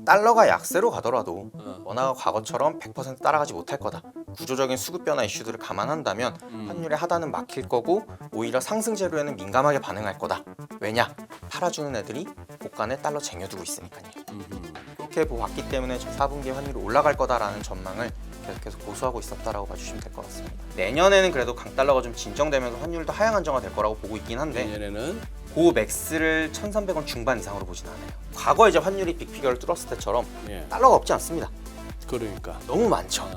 달러가 약세로 가더라도 원화가 과거처럼 100% 따라가지 못할 거다. 구조적인 수급 변화 이슈들을 감안한다면 환율의 하단은 막힐 거고 오히려 상승 재료에는 민감하게 반응할 거다. 왜냐? 팔아주는 애들이 고간에 달러 쟁여두고 있으니까요. 그렇게 보았기 때문에 4분기에 환율이 올라갈 거다라는 전망을 계속해서 고수하고 있었다라고 봐주시면 될 것 같습니다. 내년에는 그래도 강달러가 좀 진정되면서 환율도 하향 안정화될 거라고 보고 있긴 한데 내년에는 고 맥스를 1,300원 중반 이상으로 보진 않아요. 과거 이제 환율이 빅피겨를 뚫었을 때처럼 예. 달러가 없지 않습니다. 그러니까 너무 많죠.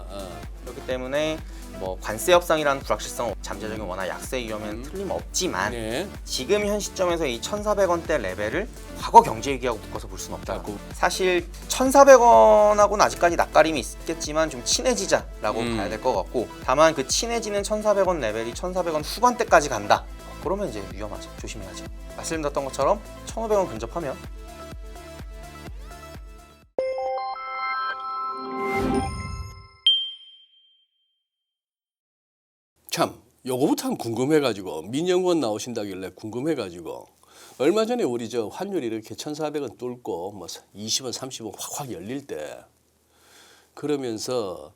그렇기 때문에 뭐 관세 협상이라는 불확실성, 잠재적인 원화 약세 위험에는 틀림없지만 네. 지금 현 시점에서 이 1,400원대 레벨을 과거 경제 위기하고 묶어서 볼 수는 없다. 사실 1,400원하고는 아직까지 낯가림이 있겠지만 좀 친해지자라고 봐야 될 것 같고, 다만 그 친해지는 1,400원 레벨이 1,400원 후반대까지 간다. 그러면 이제 위험하죠. 조심해야죠. 말씀드렸던 것처럼 1,500원 근접하면 참 요거부터 참 궁금해가지고 민영원 나오신다길래 궁금해가지고 얼마 전에 우리 저 환율이 이렇게 1,400원 뚫고 뭐 20원, 30원 확확 열릴 때 그러면서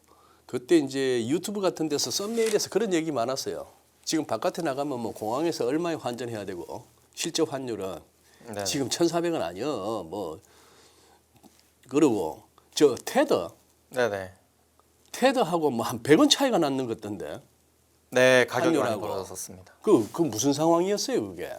그때 이제 유튜브 같은 데서 썸네일에서 그런 얘기 많았어요. 지금 바깥에 나가면 뭐 공항에서 얼마에 환전해야 되고 실제 환율은 네. 지금 1,400원 아니요. 뭐 그러고 저 네네. 테더하고 뭐 한 100원 차이가 났는 것 같던데. 네, 가격이 많이 환율하고. 벌어졌었습니다. 그 무슨 상황이었어요, 그게?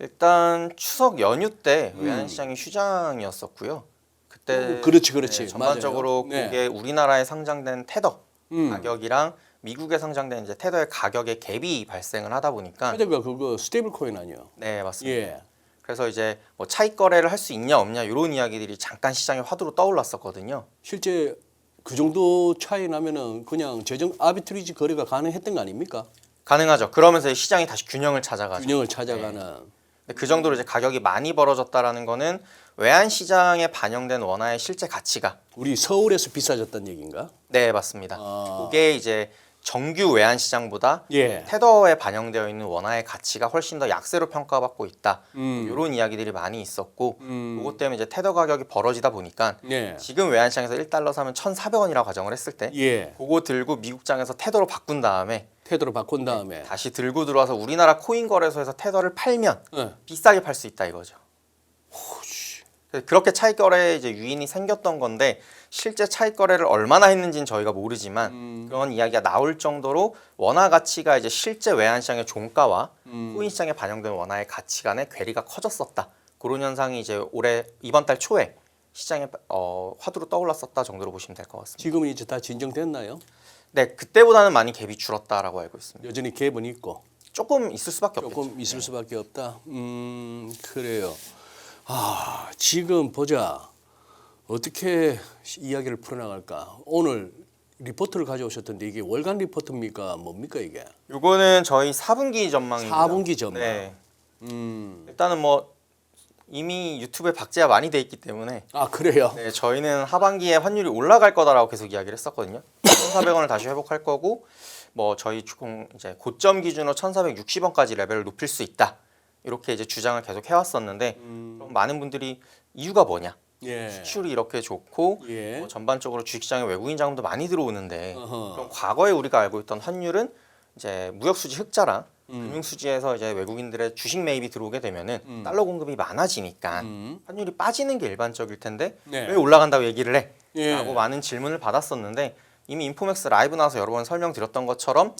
일단 추석 연휴 때 외환시장이 휴장이었었고요. 그때 그렇지. 네, 전반적으로 맞아요. 그게 우리나라에 상장된 테더 음. 가격이랑 미국에 상장된 이제 테더의 가격의 갭이 발생을 하다 보니까 테더가 그거 스테이블 코인 아니요? 네, 맞습니다. 예. 그래서 이제 뭐 차익 거래를 할 수 있냐 없냐 이런 이야기들이 잠깐 시장의 화두로 떠올랐었거든요. 실제 그 정도 차이 나면은 그냥 재정 아비트리지 거래가 가능했던 거 아닙니까? 가능하죠. 그러면서 시장이 다시 균형을 찾아가죠. 균형을 찾아가는. 근데 그 정도로 이제 가격이 많이 벌어졌다라는 거는 외환 시장에 반영된 원화의 실제 가치가 우리 서울에서 비싸졌다는 얘기인가? 네, 맞습니다. 아. 그게 이제 정규 외환 시장보다 예. 테더에 반영되어 있는 원화의 가치가 훨씬 더 약세로 평가받고 있다. 음. 이런 이야기들이 많이 있었고 그것 때문에 이제 테더 가격이 벌어지다 보니까 예. 지금 외환 시장에서 1달러 사면 1,400원이라고 가정을 했을 때 예. 그거 들고 미국장에서 테더로 바꾼 다음에 테더로 바꾼 다음에. 다시 들고 들어와서 우리나라 코인 거래소에서 테더를 팔면 예. 비싸게 팔 수 있다 이거죠. 그렇게 차익 거래에 이제 유인이 생겼던 건데 실제 차익 거래를 얼마나 했는지는 저희가 모르지만 그런 이야기가 나올 정도로 원화 가치가 이제 실제 외환 시장의 종가와 코인 시장에 반영된 원화의 가치 간의 괴리가 커졌었다. 그런 현상이 이제 올해 이번 달 초에 시장에 화두로 떠올랐었다 정도로 보시면 될 것 같습니다. 지금은 이제 다 진정됐나요? 네, 그때보다는 많이 갭이 줄었다라고 알고 있습니다. 여전히 갭은 있고 조금 있을 수밖에 없겠죠. 조금 있을 수밖에 없다. 그래요. 아, 지금 보자. 어떻게 이야기를 풀어나갈까? 오늘 리포트를 가져오셨던데 이게 월간 리포트입니까? 뭡니까 이게? 요거는 저희 4분기 전망이고요. 4분기 전망. 네. 일단은 뭐 이미 유튜브에 박제가 많이 돼 있기 때문에 아, 그래요? 네, 저희는 하반기에 환율이 올라갈 거다라고 계속 이야기를 했었거든요. 1,400원을 다시 회복할 거고 뭐 저희 총 이제 고점 기준으로 1,460원까지 레벨을 높일 수 있다. 이렇게 이제 주장을 계속 해왔었는데 그럼 많은 분들이 이유가 뭐냐? 예. 수출이 이렇게 좋고 예. 전반적으로 주식시장에 외국인 자금도 많이 들어오는데 어허. 그럼 과거에 우리가 알고 있던 환율은 이제 무역수지 흑자랑 금융수지에서 이제 외국인들의 주식 매입이 들어오게 되면은 달러 공급이 많아지니까 환율이 빠지는 게 일반적일 텐데 네. 왜 올라간다고 얘기를 해? 예. 라고 많은 질문을 받았었는데 이미 인포맥스 라이브 나와서 여러 번 설명드렸던 것처럼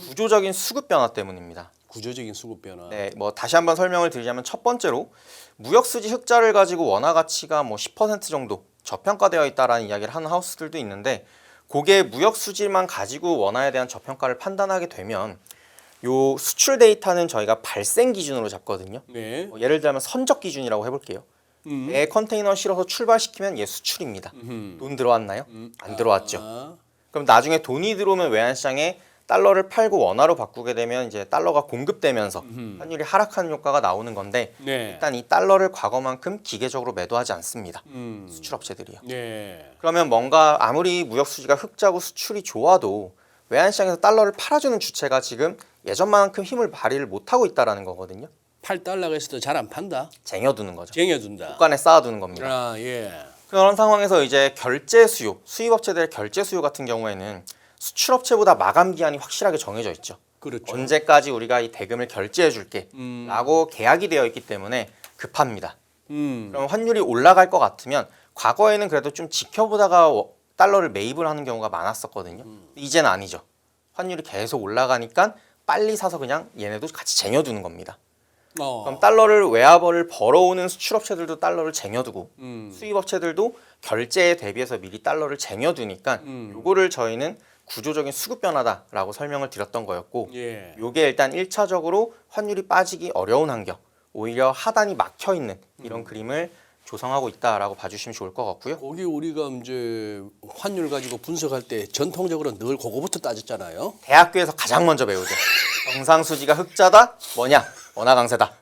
구조적인 수급 변화 때문입니다. 구조적인 수급 변화. 네, 뭐 다시 한번 설명을 드리자면 첫 번째로 무역수지 흑자를 가지고 원화 가치가 뭐 10% 정도 저평가되어 있다라는 이야기를 하는 하우스들도 있는데 그게 무역수지만 가지고 원화에 대한 저평가를 판단하게 되면 요 수출 데이터는 저희가 발생 기준으로 잡거든요. 네. 뭐 예를 들면 선적 기준이라고 해볼게요. 내 컨테이너 실어서 출발시키면 얘 수출입니다. 돈 들어왔나요? 안 들어왔죠. 아, 그럼 나중에 돈이 들어오면 외환시장에 달러를 팔고 원화로 바꾸게 되면 이제 달러가 공급되면서 환율이 하락하는 효과가 나오는 건데 네. 일단 이 달러를 과거만큼 기계적으로 매도하지 않습니다. 수출업체들이요. 네. 그러면 뭔가 아무리 무역 수지가 흑자고 수출이 좋아도 외환시장에서 달러를 팔아주는 주체가 지금 예전만큼 힘을 발휘를 못하고 있다는 거거든요. 8달러가 있어도 잘 안 판다. 쟁여두는 거죠. 쟁여둔다. 국간에 쌓아두는 겁니다. 아, 예. 그런 상황에서 이제 결제 수요, 수입업체들의 결제 수요 같은 경우에는 수출업체보다 마감 기한이 확실하게 정해져 있죠. 그렇죠. 언제까지 우리가 이 대금을 결제해 줄게 라고 계약이 되어 있기 때문에 급합니다. 그럼 환율이 올라갈 것 같으면 과거에는 그래도 좀 지켜보다가 달러를 매입을 하는 경우가 많았었거든요. 이제는 아니죠. 환율이 계속 올라가니까 빨리 사서 그냥 얘네도 같이 쟁여두는 겁니다. 그럼 달러를 외화벌을 벌어오는 수출업체들도 달러를 쟁여두고 수입업체들도 결제에 대비해서 미리 달러를 쟁여두니까 요거를 저희는 구조적인 수급 변화다라고 설명을 드렸던 거였고 예. 요게 일단 1차적으로 환율이 빠지기 어려운 환경, 오히려 하단이 막혀 있는 이런 그림을 조성하고 있다라고 봐주시면 좋을 것 같고요. 거기 우리가 이제 환율 가지고 분석할 때 전통적으로 늘 그거부터 따졌잖아요. 대학교에서 가장 먼저 배우죠. 경상수지가 흑자다 뭐냐? 원화 강세다.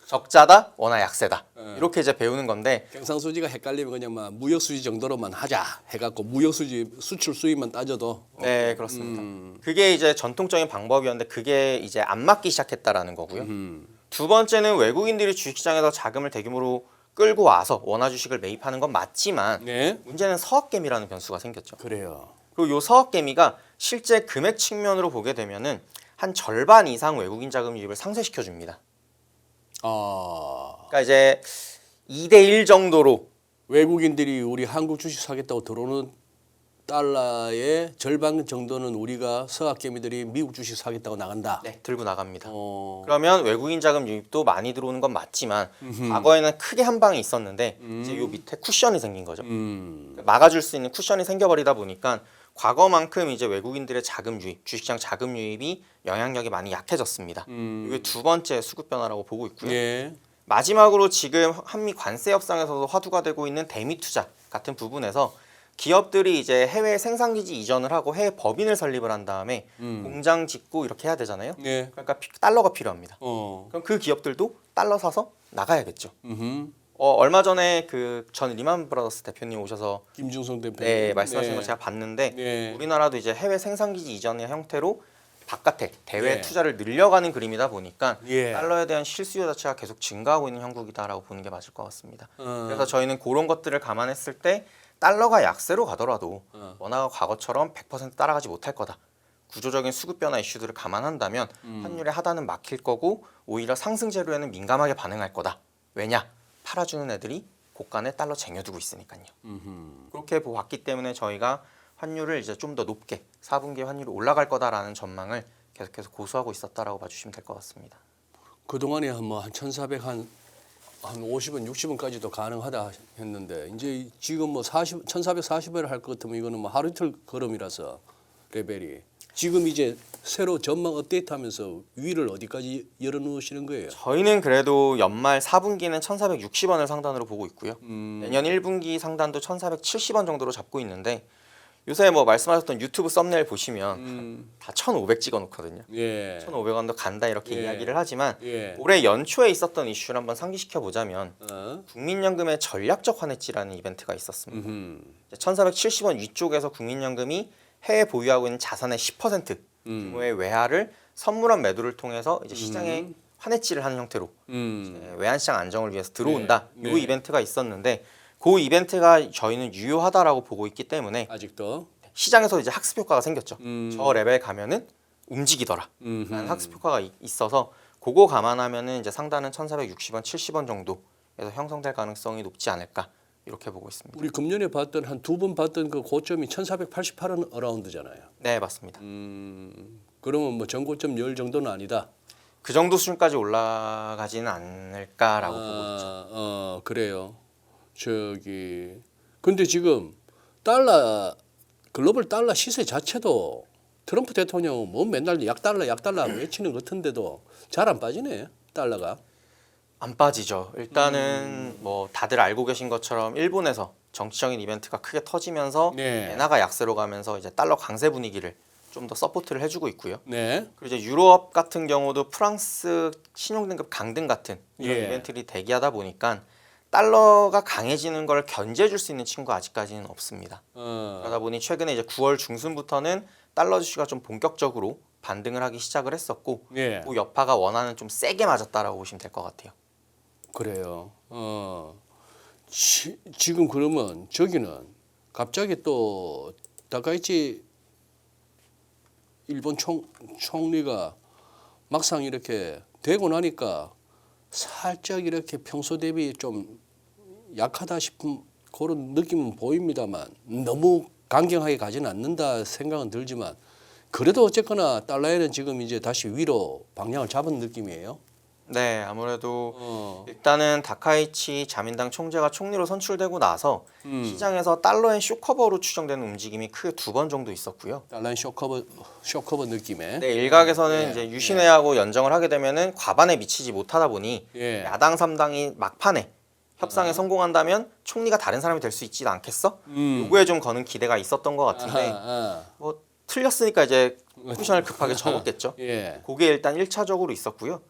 적자다 원화 약세다. 이렇게 이제 배우는 건데 경상수지가 헷갈리면 그냥 막 무역수지 정도로만 하자 해갖고 무역수지 수출 수입만 따져도 네 그렇습니다. 그게 이제 전통적인 방법이었는데 그게 이제 안 맞기 시작했다라는 거고요. 두 번째는 외국인들이 주식시장에서 자금을 대규모로 끌고 와서 원화 주식을 매입하는 건 맞지만 네. 문제는 서학개미라는 변수가 생겼죠. 그래요. 그리고 요 서학개미가 실제 금액 측면으로 보게 되면은 한 절반 이상 외국인 자금 유입을 상쇄시켜 줍니다. 아, 그러니까 이제 2대1 정도로 외국인들이 우리 한국 주식 사겠다고 들어오는 달러의 절반 정도는 우리가 서학개미들이 미국 주식 사겠다고 나간다. 네, 들고 나갑니다. 어, 그러면 외국인 자금 유입도 많이 들어오는 건 맞지만 과거에는 크게 한 방이 있었는데 이제 요 밑에 쿠션이 생긴 거죠. 막아줄 수 있는 쿠션이 생겨버리다 보니까 과거만큼 이제 외국인들의 자금 유입, 주식시장 자금 유입이 영향력이 많이 약해졌습니다. 이게 두 번째 수급 변화라고 보고 있고요. 예. 마지막으로 지금 한미 관세 협상에서도 화두가 되고 있는 대미 투자 같은 부분에서 기업들이 이제 해외 생산기지 이전을 하고 해외 법인을 설립을 한 다음에 공장 짓고 이렇게 해야 되잖아요. 예. 그러니까 달러가 필요합니다. 어. 그럼 그 기업들도 달러 사서 나가야겠죠. 음. 얼마 전에 그 전 리만 브라더스 대표님 오셔서 김중성 대표. 네, 말씀하신 거 제가 봤는데 네. 우리나라도 이제 해외 생산기지 이전의 형태로 바깥에 대외 네. 투자를 늘려가는 그림이다 보니까 예. 달러에 대한 실수요 자체가 계속 증가하고 있는 형국이다라고 보는 게 맞을 것 같습니다. 어. 그래서 저희는 그런 것들을 감안했을 때 달러가 약세로 가더라도 원화가 과거처럼 100% 따라가지 못할 거다. 구조적인 수급 변화 이슈들을 감안한다면 환율의 하단은 막힐 거고 오히려 상승 재료에는 민감하게 반응할 거다. 왜냐? 팔아주는 애들이 고간에 달러 쟁여두고 있으니까요. 그렇게 봤기 때문에 저희가 환율을 이제 좀 더 높게 4분기에 환율이 올라갈 거다라는 전망을 계속해서 고수하고 있었다라고 봐주시면 될 것 같습니다. 그동안에 한 1,400 한 50원, 60원까지도 가능하다 했는데 이제 지금 뭐 1,440원을 할 것 같으면 이거는 뭐 하루 이틀 걸음이라서 레벨이 지금 이제 새로 전망 업데이트하면서 위를 어디까지 열어놓으시는 거예요? 저희는 그래도 연말 4분기는 1,460원을 상단으로 보고 있고요. 내년 1분기 상단도 1,470원 정도로 잡고 있는데 요새 뭐 말씀하셨던 유튜브 썸네일 보시면 다 1,500 찍어놓거든요. 예. 1,500원도 간다 이렇게 예. 이야기를 하지만 예. 올해 연초에 있었던 이슈를 한번 상기시켜 보자면 어? 국민연금의 전략적 환해지라는 이벤트가 있었습니다. 1,470원 위쪽에서 국민연금이 해외 보유하고 있는 자산의 10% 규모의 외화를 선물한 매도를 통해서 이제 시장에 환해지를 하는 형태로 외환시장 안정을 위해서 들어온다. 네. 이 이벤트가 있었는데 그 이벤트가 저희는 유효하다라고 보고 있기 때문에 아직도 시장에서 이제 학습 효과가 생겼죠. 저 레벨 가면은 움직이더라. 라는 학습 효과가 있어서 그거 감안하면은 이제 상단은 1,460원, 70원 정도에서 형성될 가능성이 높지 않을까 이렇게 보고 있습니다. 우리 금년에 봤던 한 두 번 봤던 그 고점이 1,488원 어라운드잖아요. 네, 맞습니다. 그러면 뭐 전고점 열 정도는 아니다. 그 정도 수준까지 올라가지는 않을까라고 보고 있죠. 그래요. 근데 지금 달러 글로벌 달러 시세 자체도 트럼프 대통령은 뭐 맨날 약달러 외치는 것 같은데도 잘 안 빠지네 달러가. 안 빠지죠. 일단은 뭐 다들 알고 계신 것처럼 일본에서 정치적인 이벤트가 크게 터지면서 네. 엔화가 약세로 가면서 이제 달러 강세 분위기를 좀 더 서포트를 해주고 있고요. 네. 그리고 이제 유럽 같은 경우도 프랑스 신용등급 강등 같은 이런 예. 이벤트들이 대기하다 보니까 달러가 강해지는 걸 견제해줄 수 있는 친구가 아직까지는 없습니다. 그러다 보니 최근에 이제 9월 중순부터는 달러 주시가 좀 본격적으로 반등을 하기 시작을 했었고 예. 그 여파가 원화는 좀 세게 맞았다라고 보시면 될 것 같아요. 그래요. 지금 그러면 저기는 갑자기 또 다카이치 일본 총리가 막상 이렇게 되고 나니까 살짝 이렇게 평소 대비 좀 약하다 싶은 그런 느낌은 보입니다만 너무 강경하게 가지는 않는다 생각은 들지만 그래도 어쨌거나 달러에는 지금 이제 다시 위로 방향을 잡은 느낌이에요. 네, 아무래도 일단은 다카이치 자민당 총재가 총리로 선출되고 나서 시장에서 달러의 쇼커버로 추정되는 움직임이 크게 2번 정도 있었고요. 달러의 쇼커버 느낌에. 네, 일각에서는 예, 이제 유신회하고 연정을 하게 되면은 과반에 미치지 못하다 보니 예. 야당 3당이 막판에 협상에 성공한다면 총리가 다른 사람이 될 수 있지 않겠어? 요거에 좀 거는 기대가 있었던 것 같은데 아하. 뭐 틀렸으니까 이제 쿠션을 급하게 접었겠죠. 예. 그게 일단 1차적으로 있었고요.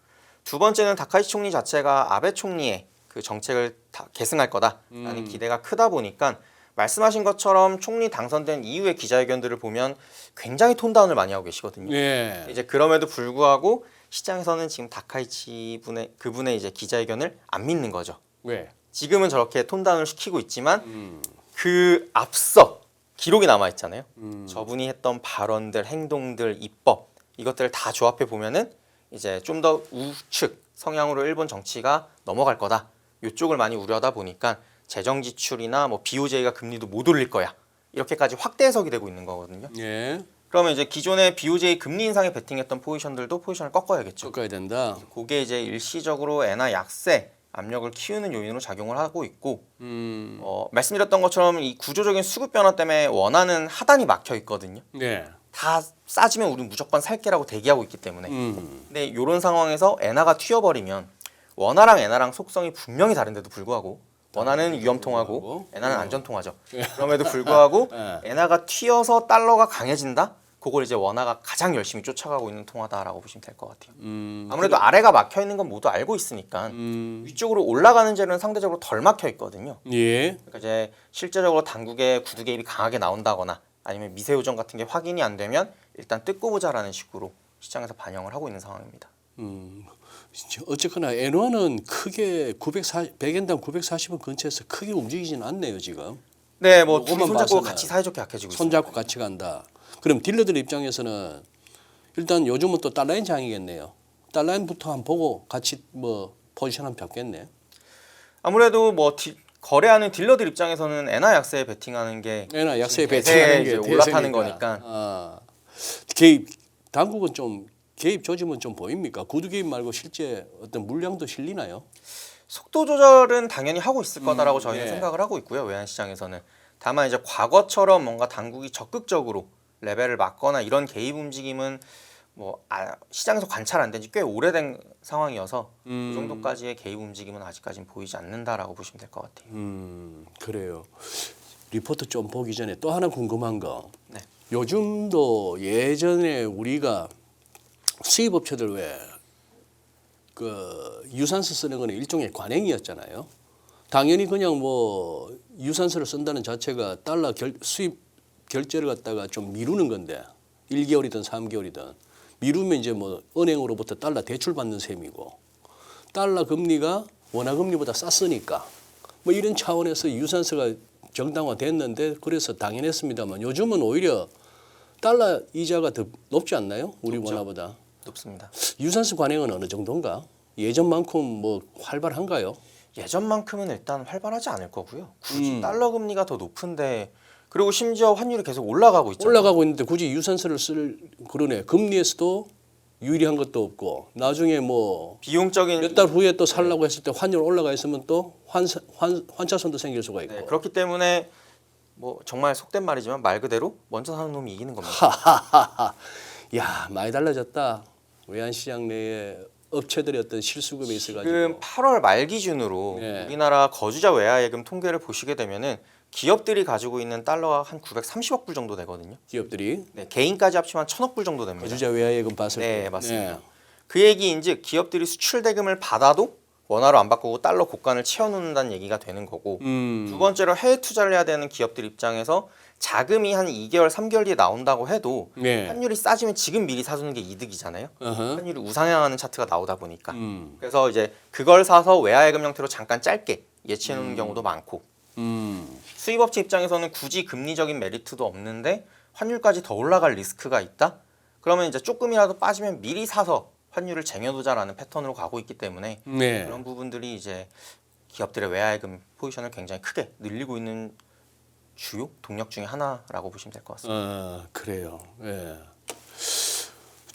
두 번째는 다카이치 총리 자체가 아베 총리의 그 정책을 다 계승할 거다라는 기대가 크다 보니까 말씀하신 것처럼 총리 당선된 이후의 기자회견들을 보면 굉장히 톤다운을 많이 하고 계시거든요. 예. 이제 그럼에도 불구하고 시장에서는 지금 다카이치 그분의 이제 기자회견을 안 믿는 거죠. 왜? 지금은 저렇게 톤다운을 시키고 있지만 그 앞서 기록이 남아 있잖아요. 저분이 했던 발언들, 행동들, 입법 이것들을 다 조합해 보면은 이제 좀 더 우측 성향으로 일본 정치가 넘어갈 거다. 이쪽을 많이 우려하다 보니까 재정 지출이나 뭐 BOJ가 금리도 못 올릴 거야. 이렇게까지 확대 해석이 되고 있는 거거든요. 예. 그러면 이제 기존의 BOJ 금리 인상에 베팅했던 포지션들도 포지션을 꺾어야겠죠. 꺾어야 된다. 그게 이제 일시적으로 엔화 약세 압력을 키우는 요인으로 작용을 하고 있고 말씀드렸던 것처럼 이 구조적인 수급 변화 때문에 원화는 하단이 막혀 있거든요. 네. 다 싸지면 우리는 무조건 살게라고 대기하고 있기 때문에 근데 이런 상황에서 엔화가 튀어버리면 원화랑 엔화랑 속성이 분명히 다른데도 불구하고 원화는 위험통화고 엔화는 안전통화죠. 그럼에도 불구하고 엔화가 튀어서 달러가 강해진다? 그걸 이제 원화가 가장 열심히 쫓아가고 있는 통화다라고 보시면 될 것 같아요. 아무래도 아래가 막혀 있는 건 모두 알고 있으니까 위쪽으로 올라가는 재료는 상대적으로 덜 막혀 있거든요. 예. 그러니까 이제 실제적으로 당국의 구두 개입이 강하게 나온다거나 아니면 미세 요정 같은 게 확인이 안 되면 일단 뜯고 보자라는 식으로 시장에서 반영을 하고 있는 상황입니다. 어쨌거나 엔화는 크게 100엔당 940원 근처에서 크게 움직이지는 않네요 지금. 네, 뭐 둘이 요것만 손잡고 봐서는 같이 사이좋게 약해지고 있습니다. 손잡고 같이 간다. 그럼 딜러들 입장에서는 일단 요즘은 또 달러엔 장이겠네요. 달러엔부터 한번 보고 같이 뭐 포지션 한번 잡겠네. 아무래도 뭐 거래하는 딜러들 입장에서는 엔화 약세에 베팅하는 게 엔화 약세에 대세에 베팅하는 이제 게 올라타는 대세니까. 거니까. 개입 당국은 좀 개입 조짐은 좀 보입니까? 구두 개입 말고 실제 어떤 물량도 실리나요? 속도 조절은 당연히 하고 있을 거다라고 저희는 예. 생각을 하고 있고요. 외환 시장에서는. 다만 이제 과거처럼 뭔가 당국이 적극적으로 레벨을 막거나 이런 개입 움직임은 뭐 시장에서 관찰 안 된 지 꽤 오래된 상황이어서 그 정도까지의 개입 움직임은 아직까지는 보이지 않는다라고 보시면 될 것 같아요. 그래요. 리포트 좀 보기 전에 또 하나 궁금한 거. 네. 요즘도 예전에 우리가 수입 업체들 왜 그 유산소 쓰는 거는 일종의 관행이었잖아요. 당연히 그냥 뭐 유산소를 쓴다는 자체가 달러 수입 결제를 갖다가 좀 미루는 건데 1개월이든 3개월이든 미루면 이제 뭐 은행으로부터 달러 대출 받는 셈이고 달러 금리가 원화 금리보다 쌌으니까 뭐 이런 차원에서 유산소가 정당화됐는데 그래서 당연했습니다만 요즘은 오히려 달러 이자가 더 높지 않나요? 우리 높죠. 원화보다. 높습니다. 유산소 관행은 어느 정도인가? 예전만큼 뭐 활발한가요? 예전만큼은 일단 활발하지 않을 거고요. 굳이 달러 금리가 더 높은데 그리고 심지어 환율이 계속 올라가고 있잖아요. 올라가고 있는데 굳이 유산소를 쓸 그러네. 금리에서도 유리한 것도 없고 나중에 뭐 비용적인 몇 달 후에 또 살라고 했을 때 환율 올라가 있으면 또 환차손도 생길 수가 있고. 네, 그렇기 때문에 뭐 정말 속된 말이지만 말 그대로 먼저 사는 놈이 이기는 겁니다. 야 많이 달라졌다. 외환시장 내에 업체들의 어떤 실수급에 있어가지고. 지금 8월 말 기준으로 네. 우리나라 거주자 외화예금 통계를 보시게 되면은 기업들이 가지고 있는 달러가 한 930억 불 정도 되거든요. 기업들이 네, 개인까지 합치면 1,000억 불 정도 됩니다. 거주자 외화예금 봤을 때. 네, 맞습니다. 그 얘기인즉 기업들이 수출 대금을 받아도 원화로 안 바꾸고 달러 고간을 채워놓는다는 얘기가 되는 거고 두 번째로 해외 투자를 해야 되는 기업들 입장에서 자금이 한 2개월, 3개월 뒤에 나온다고 해도 네. 환율이 싸지면 지금 미리 사두는 게 이득이잖아요. 어허. 환율이 우상향하는 차트가 나오다 보니까 그래서 이제 그걸 사서 외화예금 형태로 잠깐 짧게 예치해 놓는 경우도 많고 음. 수입업체 입장에서는 굳이 금리적인 메리트도 없는데 환율까지 더 올라갈 리스크가 있다? 그러면 이제 조금이라도 빠지면 미리 사서 환율을 쟁여두자라는 패턴으로 가고 있기 때문에 네. 그런 부분들이 이제 기업들의 외화예금 포지션을 굉장히 크게 늘리고 있는 주요 동력 중에 하나라고 보시면 될 것 같습니다. 그래요. 예.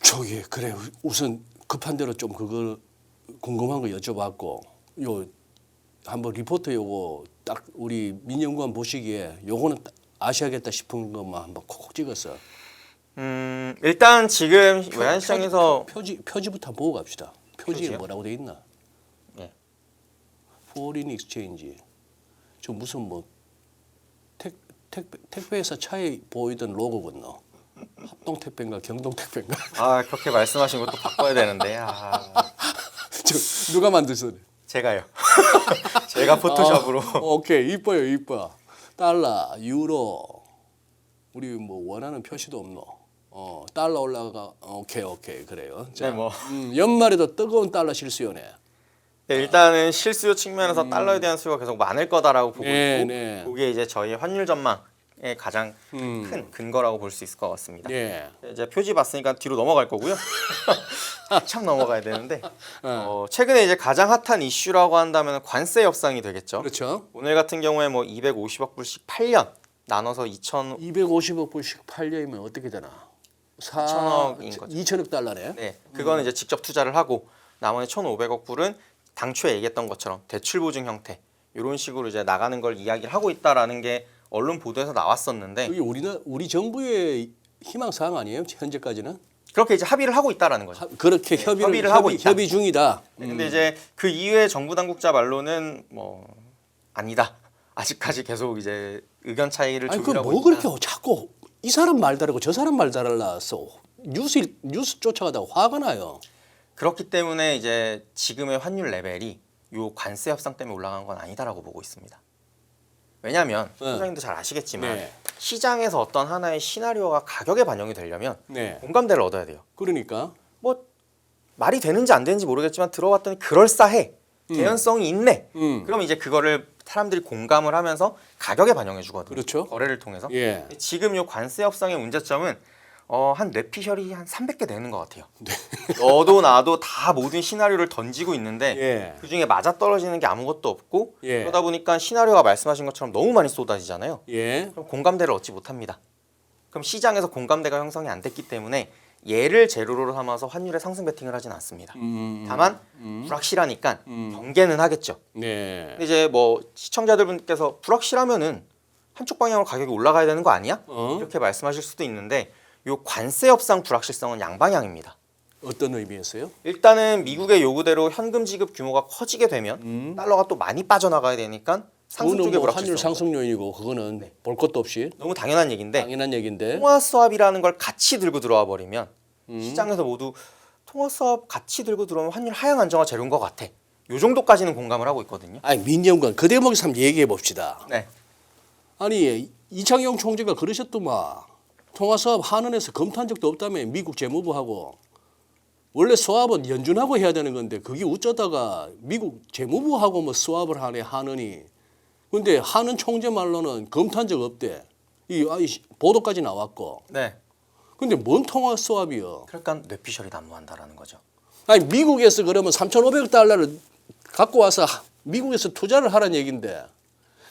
저기 그래 우선 급한 대로 좀 그걸 궁금한 거 여쭤봤고 요 한번 리포트 요거 딱 우리 민연구원 보시기에 요거는 아셔야겠다 싶은 것만 한번 콕콕 찍었어. 일단 지금 외환시장에서 표지부터 보고 갑시다. 표지에 표지요? 뭐라고 돼 있나? 예. 포린 익스체인지. 저 무슨 뭐 택배회사 차에 보이던 로고군요. 합동택배인가 경동택배인가? 아 그렇게 말씀하신 것도 바꿔야 되는데 저 누가 만드셨어요? 제가요. 제가 포토샵으로 오케이 이뻐요 이뻐. 달러, 유로 우리 뭐 원하는 표시도 없노. 달러 올라가 오케이 그래요. 자, 네, 뭐. 연말에도 뜨거운 달러 실수요네. 네, 일단은 실수요 측면에서 달러에 대한 수요가 계속 많을 거다라고 보고 네, 있고 네. 그게 이제 저희 환율 전망의 가장 큰 근거라고 볼 수 있을 것 같습니다. 예. 이제 표지 봤으니까 뒤로 넘어갈 거고요. 참 넘어가야 되는데 최근에 이제 가장 핫한 이슈라고 한다면 관세 협상이 되겠죠. 그렇죠. 오늘 같은 경우에 뭐 250억 불씩 8년 나눠서 2천 250억 불씩 팔려면 어떻게 되나? 2천억인 거죠. 2천억 달러네. 네, 그거는 이제 직접 투자를 하고 나머지 1,500억 불은 당초에 얘기했던 것처럼 대출 보증 형태 이런 식으로 이제 나가는 걸 이야기를 하고 있다라는 게 언론 보도에서 나왔었는데 이게 우리 정부의 희망 사항 아니에요? 현재까지는? 그렇게 이제 합의를 하고 있다라는 거죠. 그렇게 협의를 하고 있다. 협의 중이다. 근데 이제 그 이후에 정부 당국자 말로는 뭐 아니다. 아직까지 계속 이제 의견 차이를 아니 그럼 조율하고 뭐 있다. 그렇게 자꾸 이 사람 말 다르고 저 사람 말 달라서 뉴스 쫓아가다가 화가 나요. 그렇기 때문에 이제 지금의 환율 레벨이 요 관세 협상 때문에 올라간 건 아니다라고 보고 있습니다. 왜냐하면 네. 소장님도 잘 아시겠지만 네. 시장에서 어떤 하나의 시나리오가 가격에 반영이 되려면 네. 공감대를 얻어야 돼요. 그러니까 뭐 말이 되는지 안 되는지 모르겠지만 들어봤더니 그럴싸해, 개연성이 있네. 그럼 이제 그거를 사람들이 공감을 하면서 가격에 반영해 주거든요. 그렇죠. 거래를 통해서. 예. 지금 요 관세 협상의 문제점은 한 뇌피셜이 한 300개 되는 것 같아요. 너도 나도 다 모든 시나리오를 던지고 있는데 예. 그 중에 맞아 떨어지는 게 아무것도 없고 예. 그러다 보니까 시나리오가 말씀하신 것처럼 너무 많이 쏟아지잖아요. 예. 그럼 공감대를 얻지 못합니다. 그럼 시장에서 공감대가 형성이 안 됐기 때문에 얘를 재료로 삼아서 환율에 상승 베팅을 하진 않습니다. 다만 불확실하니까 경계는 하겠죠. 네. 근데 이제 뭐 시청자들분께서 불확실하면은 한쪽 방향으로 가격이 올라가야 되는 거 아니야? 이렇게 말씀하실 수도 있는데 요 관세 협상 불확실성은 양방향입니다. 어떤 의미였어요? 일단은 미국의 요구대로 현금 지급 규모가 커지게 되면 달러가 또 많이 빠져나가야 되니까 상승 쪽에 그거는 뭐 불확실성. 환율 상승 요인이고 그거는 볼 것도 없이 너무 당연한 얘기인데 당연한 얘기인데. 통화 수합이라는 걸 같이 들고 들어와 버리면 시장에서 모두 통화 수합 같이 들고 들어오면 환율 하향 안정화 재료인 것 같아. 요 정도까지는 공감을 하고 있거든요. 아니 민정관 그 대목에서 한번 얘기해 봅시다. 네. 아니 이창용 총재가 그러셨더만 통화수합 한은에서 검토한 적도 없다며 미국 재무부하고 원래 수합은 연준하고 해야 되는 건데 그게 어쩌다가 미국 재무부하고 뭐 수합을 하네 한은이. 근데 한은 총재 말로는 검토한 적 없대. 보도까지 나왔고. 네. 근데 뭔 통화 수합이요? 그러니까 뇌피셜이 난무한다라는 거죠. 아니 미국에서 그러면 3,500억 달러를 갖고 와서 미국에서 투자를 하라는 얘긴데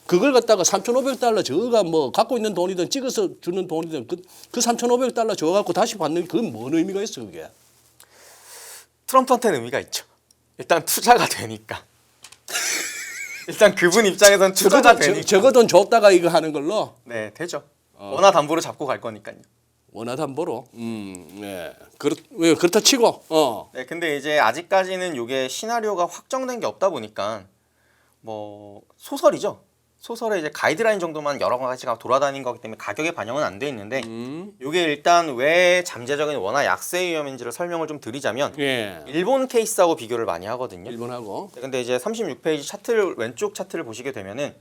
그걸 갖다가 3,500 달러 저가 뭐 갖고 있는 돈이든 찍어서 주는 돈이든 그 3,500 달러 저 갖고 다시 받는 그건 뭔 의미가 있어 그게? 트럼프한테는 의미가 있죠. 일단 투자가 되니까. 일단 그분 입장에선 투자가 되니까. 저거 돈 줬다가 이거 하는 걸로 네, 되죠. 원화 담보로 잡고 갈 거니까요. 원화담보로. 네. 그렇다 치고. 네, 근데 이제 아직까지는 이게 시나리오가 확정된 게 없다 보니까 뭐 소설이죠. 소설의 이제 가이드라인 정도만 여러 가지가 돌아다닌 거기 때문에 가격에 반영은 안 돼 있는데 이게 일단 왜 잠재적인 원화 약세 위험인지를 설명을 좀 드리자면 예. 일본 케이스하고 비교를 많이 하거든요. 일본하고. 근데 이제 36페이지 차트를 왼쪽 차트를 보시게 되면은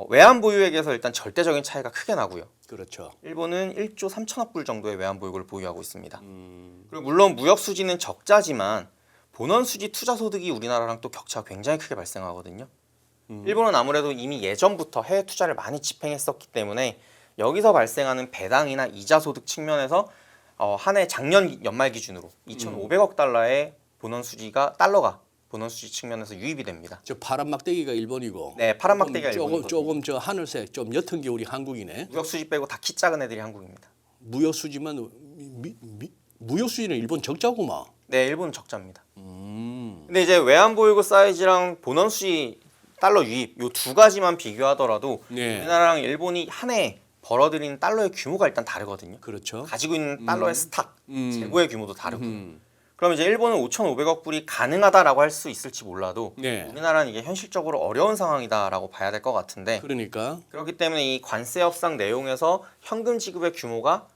외환 보유액에서 일단 절대적인 차이가 크게 나고요. 그렇죠. 일본은 1조 3천억 불 정도의 외환 보유고를 보유하고 있습니다. 그리고 물론 무역 수지는 적자지만 본원 수지 투자 소득이 우리나라랑 또 격차가 굉장히 크게 발생하거든요. 일본은 아무래도 이미 예전부터 해외 투자를 많이 집행했었기 때문에 여기서 발생하는 배당이나 이자 소득 측면에서 한 해 작년 연말 기준으로 2,500억 달러의 달러가 본원 수지 측면에서 유입이 됩니다. 저 파란 막대기가 일본이고. 네, 파란 막대기가 일본이거든요. 조금 저 하늘색 좀 옅은 게 우리 한국이네. 무역 수지 빼고 다 키 작은 애들이 한국입니다. 무역 수지만 무역 수지는 일본 적자구만. 네, 일본은 적자입니다. 근데 이제 외환 보유고 사이즈랑 본원 수지 달러 유입 요 두 가지만 비교하더라도 네. 우리나라랑 일본이 한 해 벌어들이는 달러의 규모가 일단 다르거든요. 그렇죠. 가지고 있는 달러의 스탁, 재고의 규모도 다르고. 음. 그럼 이제 일본은 5,500억 불이 가능하다라고 할 수 있을지 몰라도 네. 우리나라는 이게 현실적으로 어려운 상황이다라고 봐야 될 것 같은데 그러니까 그렇기 때문에 이 관세 협상 내용에서 현금 지급의 규모가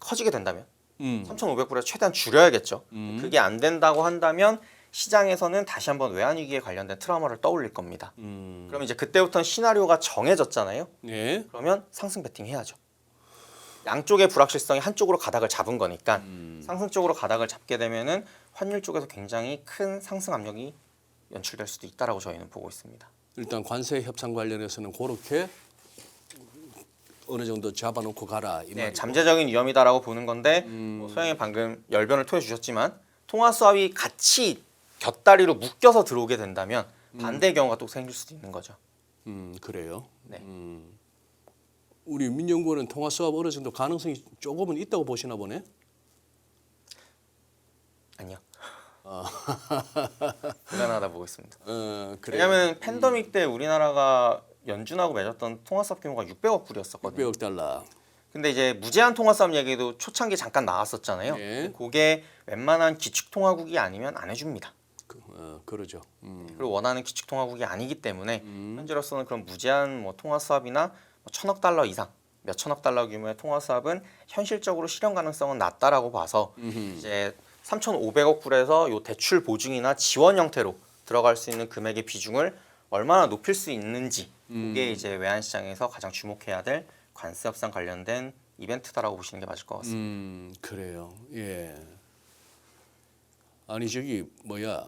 커지게 된다면 3,500불에 최대한 줄여야겠죠. 그게 안 된다고 한다면 시장에서는 다시 한번 외환 위기에 관련된 트라우마를 떠올릴 겁니다. 그럼 이제 그때부터는 시나리오가 정해졌잖아요. 네. 그러면 상승 베팅 해야죠. 양쪽의 불확실성이 한쪽으로 가닥을 잡은 거니까 상승 쪽으로 가닥을 잡게 되면은 환율 쪽에서 굉장히 큰 상승 압력이 연출될 수도 있다라고 저희는 보고 있습니다. 일단 관세 협상 관련해서는 그렇게 어느 정도 잡아놓고 가라 이 네, 말이고. 잠재적인 위험이다라고 보는 건데 뭐 소영이 방금 열변을 토해 주셨지만 통화 수합이 같이 곁다리로 묶여서 들어오게 된다면 반대의 경우가 또 생길 수도 있는 거죠. 그래요. 네. 우리 민연구원은 통화 수합 어느 정도 가능성이 조금은 있다고 보시나 보네. 아니요. 불가능하다 보고 있습니다. 그래요. 왜냐하면 팬데믹 때 우리나라가 연준하고 맺었던 통화 수합 규모가 600억 불이었었거든요. 600억 달러. 근데 이제 무제한 통화 수합 얘기도 초창기 잠깐 나왔었잖아요. 네. 그게 웬만한 기축 통화국이 아니면 안 해줍니다. 그러죠. 그리고 원하는 기축 통화국이 아니기 때문에 현재로서는 그런 무제한 뭐 통화 수합이나 뭐 1,000억 달러 이상, 몇 천억 달러 규모의 통화 수합은 현실적으로 실현 가능성은 낮다라고 봐서 이제 3,500억 불에서 요 대출 보증이나 지원 형태로 들어갈 수 있는 금액의 비중을 얼마나 높일 수 있는지 그게 이제 외환 시장에서 가장 주목해야 될 관세 협상 관련된 이벤트다라고 보시는 게 맞을 것 같습니다. 그래요. 예. 아니 저기 뭐야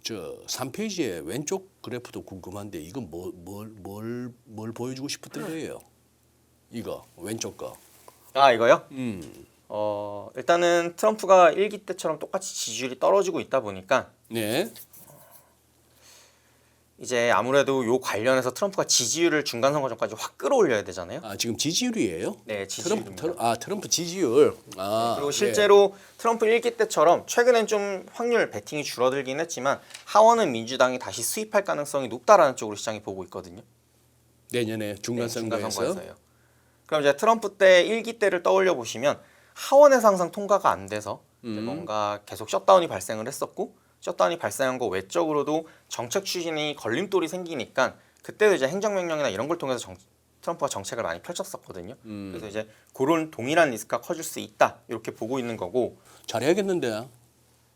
저 3페이지의 왼쪽 그래프도 궁금한데 이건 뭘 보여주고 싶었던 거예요? 이거 왼쪽 거. 아 이거요? 일단은 트럼프가 1기 때처럼 똑같이 지지율이 떨어지고 있다 보니까 네. 이제 아무래도 요 관련해서 트럼프가 지지율을 중간 선거 전까지 확 끌어올려야 되잖아요. 아 지금 지지율이에요? 네, 지지율입니다. 트럼프 지지율. 그리고 실제로 트럼프 1기 때처럼 최근엔 좀 확률 베팅이 줄어들긴 했지만 하원은 민주당이 다시 수입할 가능성이 높다라는 쪽으로 시장이 보고 있거든요. 내년에 중간 선거에서. 선거에서요. 그럼 이제 트럼프 때 1기 때를 떠올려 보시면 하원에서 항상 통과가 안 돼서 이제 뭔가 계속 셧다운이 발생을 했었고 셧다운이 발생한 거 외적으로도 정책 추진이 걸림돌이 생기니까 그때도 이제 행정명령이나 이런 걸 통해서 트럼프가 정책을 많이 펼쳤었거든요. 그래서 이제 그런 동일한 리스크가 커질 수 있다 이렇게 보고 있는 거고 잘해야겠는데.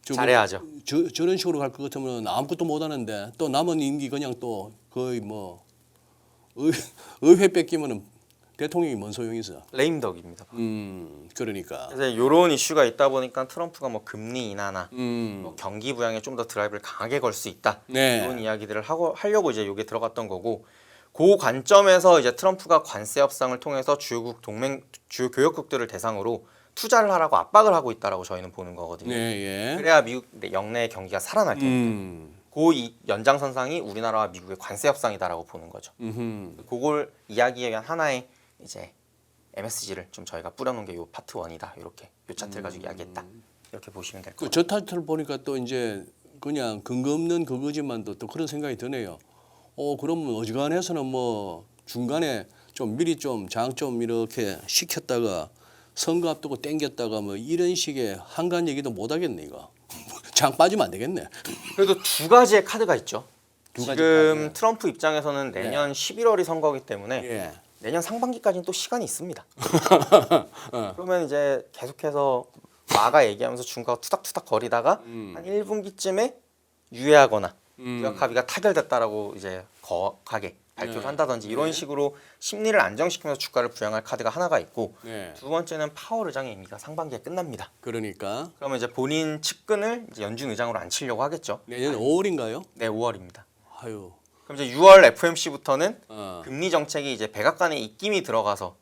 잘해야죠. 저런 식으로 갈 것 같으면 아무것도 못 하는데 또 남은 임기 그냥 또 거의 뭐 의회 뺏기면은 대통령이 뭔 소용이 있어. 레임덕입니다. 그러니까. 그래서 이런 이슈가 있다 보니까 트럼프가 뭐 금리 인하나 음. 뭐 경기 부양에 좀 더 드라이브를 강하게 걸 수 있다 네. 이런 이야기들을 하려고 이제 여기에 들어갔던 거고 그 관점에서 이제 트럼프가 관세 협상을 통해서 주요 교역국들을 대상으로 투자를 하라고 압박을 하고 있다라고 저희는 보는 거거든요. 네, 예. 그래야 미국 영내의 경기가 살아날 테니까. 그 연장선상이 우리나라와 미국의 관세 협상이다라고 보는 거죠. 그걸 이야기에 위한 하나의 이제 MSG를 좀 저희가 뿌려놓은 게 요 파트 1이다. 이렇게 요 차트를 가지고 이야기했다. 이렇게 보시면 될 것 같아요. 저 타이틀 보니까 또 이제 그냥 근거 없는 그거지만 또 그런 생각이 드네요. 그러면 어지간해서는 뭐 중간에 좀 미리 좀 장 좀 이렇게 시켰다가 선거 앞두고 땡겼다가 뭐 이런 식의 한간 얘기도 못 하겠네 이거. 장 빠지면 안 되겠네. 그래도 두 가지의 카드가 있죠. 두 가지 지금 카드. 트럼프 입장에서는 내년 11월이 선거이기 때문에 예. 내년 상반기까지는 또 시간이 있습니다. 그러면 이제 계속해서 마가 얘기하면서 중국하고 투닥투닥 거리다가 한 1분기쯤에 유예하거나 무역 합의가 타결됐다라고 이제 거하게 발표를 네. 한다든지 이런 식으로 심리를 안정시키면서 주가를 부양할 카드가 하나가 있고 네. 두 번째는 파월 의장의 임기가 상반기에 끝납니다. 그러니까 그러면 이제 본인 측근을 이제 연준 의장으로 앉히려고 하겠죠. 내년 5월인가요? 네, 5월입니다. 아유. 그럼 이제 6월 FOMC부터는 어. 금리 정책이 이제 백악관의 입김이 들어가서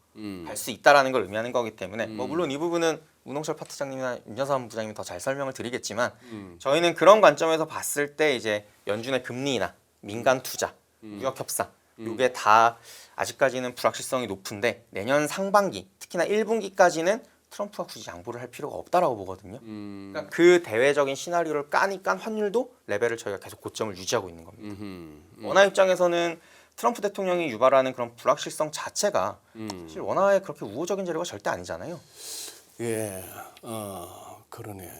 갈 수 있다라는 걸 의미하는 거기 때문에 뭐 물론 이 부분은 문홍철 파트장님이나 윤여삼 부장님이 더 잘 설명을 드리겠지만 저희는 그런 관점에서 봤을 때 이제 연준의 금리나 민간 투자, 무역 협상 이게 다 아직까지는 불확실성이 높은데 내년 상반기 특히나 1분기까지는 트럼프가 굳이 양보를 할 필요가 없다라고 보거든요. 그러니까 그 대외적인 시나리오를 까니까 환율도 레벨을 저희가 계속 고점을 유지하고 있는 겁니다. 원화 입장에서는 트럼프 대통령이 유발하는 그런 불확실성 자체가 사실 원화에 그렇게 우호적인 재료가 절대 아니잖아요. 예, 그러네.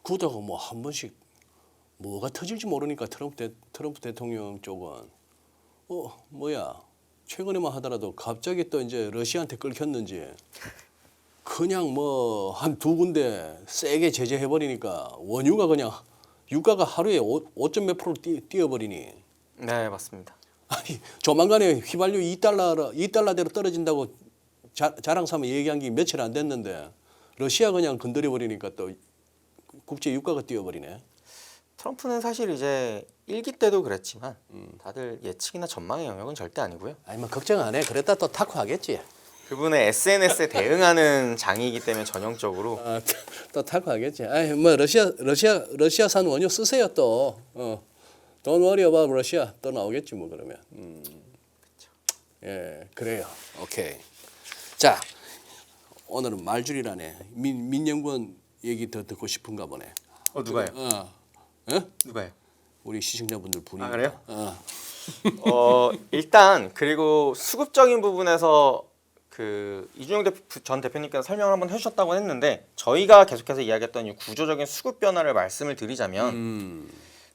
그러다가 뭐 한 번씩 뭐가 터질지 모르니까 트럼프 대통령 쪽은 뭐야 최근에만 하더라도 갑자기 또 이제 러시아한테 끌켰는지 그냥 뭐 한 두 군데 세게 제재해 버리니까 원유가 그냥 유가가 하루에 5점 몇 프로 뛰어버리니. 네, 맞습니다. 아니 조만간에 휘발유 2달러대로 떨어진다고 자랑 삼아 얘기한 게 며칠 안 됐는데 러시아 그냥 건드려 버리니까 또 국제 유가가 뛰어버리네. 트럼프는 사실 이제 1기 때도 그랬지만 다들 예측이나 전망의 영역은 절대 아니고요. 아니 뭐 걱정 안 해. 그랬다 또 탁구하겠지. 그분의 SNS에 대응하는 장이기 때문에 전형적으로 또 탁구하겠지. 아니 뭐 러시아산 원유 쓰세요 또. Don't worry about Russia. 또 나오겠지 뭐 그러면. 예, 그래요. 오케이. 자, 오늘은 말줄이라네. 민영권 얘기 더 듣고 싶은가 보네. 누가요? 누가요? 우리 시청자분들 분위기. 그래요? 일단 그리고 수급적인 부분에서 그 이준영 전 대표님께서 설명을 한번 해주셨다고 했는데 저희가 계속해서 이야기했던 이 구조적인 수급 변화를 말씀을 드리자면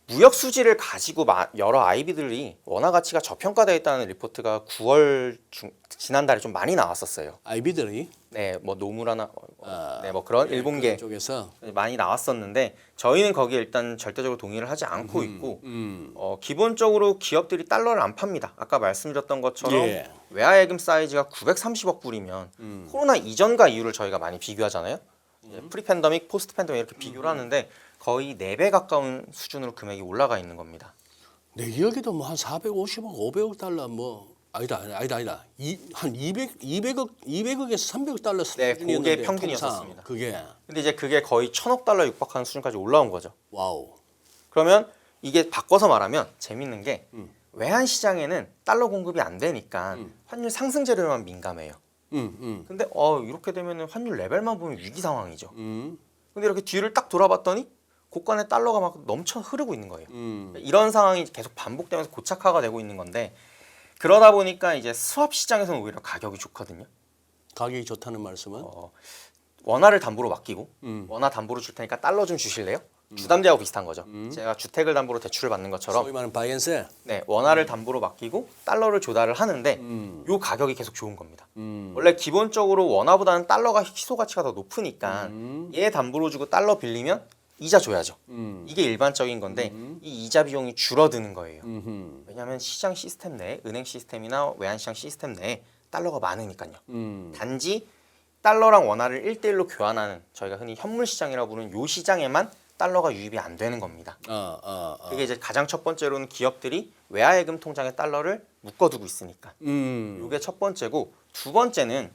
무역 수지를 가지고 여러 IB들이 원화 가치가 저평가되어 있다는 리포트가 9월 지난달에 좀 많이 나왔었어요. IB들이? 네, 뭐 노무라나 네, 뭐 그런 일본계 쪽에서 많이 나왔었는데 저희는 거기에 일단 절대적으로 동의를 하지 않고 있고 기본적으로 기업들이 달러를 안 팝니다. 아까 말씀드렸던 것처럼 예. 외화예금 사이즈가 930억 불이면 코로나 이전과 이후를 저희가 많이 비교하잖아요. 프리팬더믹, 포스트 팬더믹 이렇게 비교를 하는데 거의 4배 가까운 수준으로 금액이 올라가 있는 겁니다. 내 기억에도 뭐 한 450억, 500억 달러 뭐 아니다. 한 200억에서 300억 달러 네, 수준이었는데 그게 평균이었습니다. 그게 근데 이제 그게 거의 1,000억 달러 육박하는 수준까지 올라온 거죠. 와우. 그러면 이게 바꿔서 말하면 재밌는 게 외환 시장에는 달러 공급이 안 되니까 환율 상승 재료만 민감해요. 근데 이렇게 되면 환율 레벨만 보면 위기 상황이죠. 근데 이렇게 뒤를 딱 돌아봤더니 고간에 달러가 막 넘쳐 흐르고 있는 거예요. 이런 상황이 계속 반복되면서 고착화가 되고 있는 건데 그러다 보니까 이제 스왑 시장에서는 오히려 가격이 좋거든요. 가격이 좋다는 말씀은? 원화를 담보로 맡기고 원화 담보로 줄 테니까 달러 좀 주실래요? 주담대하고 비슷한 거죠. 제가 주택을 담보로 대출을 받는 것처럼 소위 말하는 바이앤셀. 네, 원화를 담보로 맡기고 달러를 조달을 하는데 요 가격이 계속 좋은 겁니다. 원래 기본적으로 원화보다는 달러가 희소 가치가 더 높으니까 얘 담보로 주고 달러 빌리면 이자 줘야죠. 이게 일반적인 건데 이 이자 비용이 줄어드는 거예요. 왜냐하면 시장 시스템 내에 은행 시스템이나 외환시장 시스템 내에 달러가 많으니까요. 단지 달러랑 원화를 1대1로 교환하는 저희가 흔히 현물 시장이라고 부르는 요 시장에만 달러가 유입이 안 되는 겁니다. 그게 이제 가장 첫 번째로는 기업들이 외화예금 통장에 달러를 묶어두고 있으니까. 이게 첫 번째고 두 번째는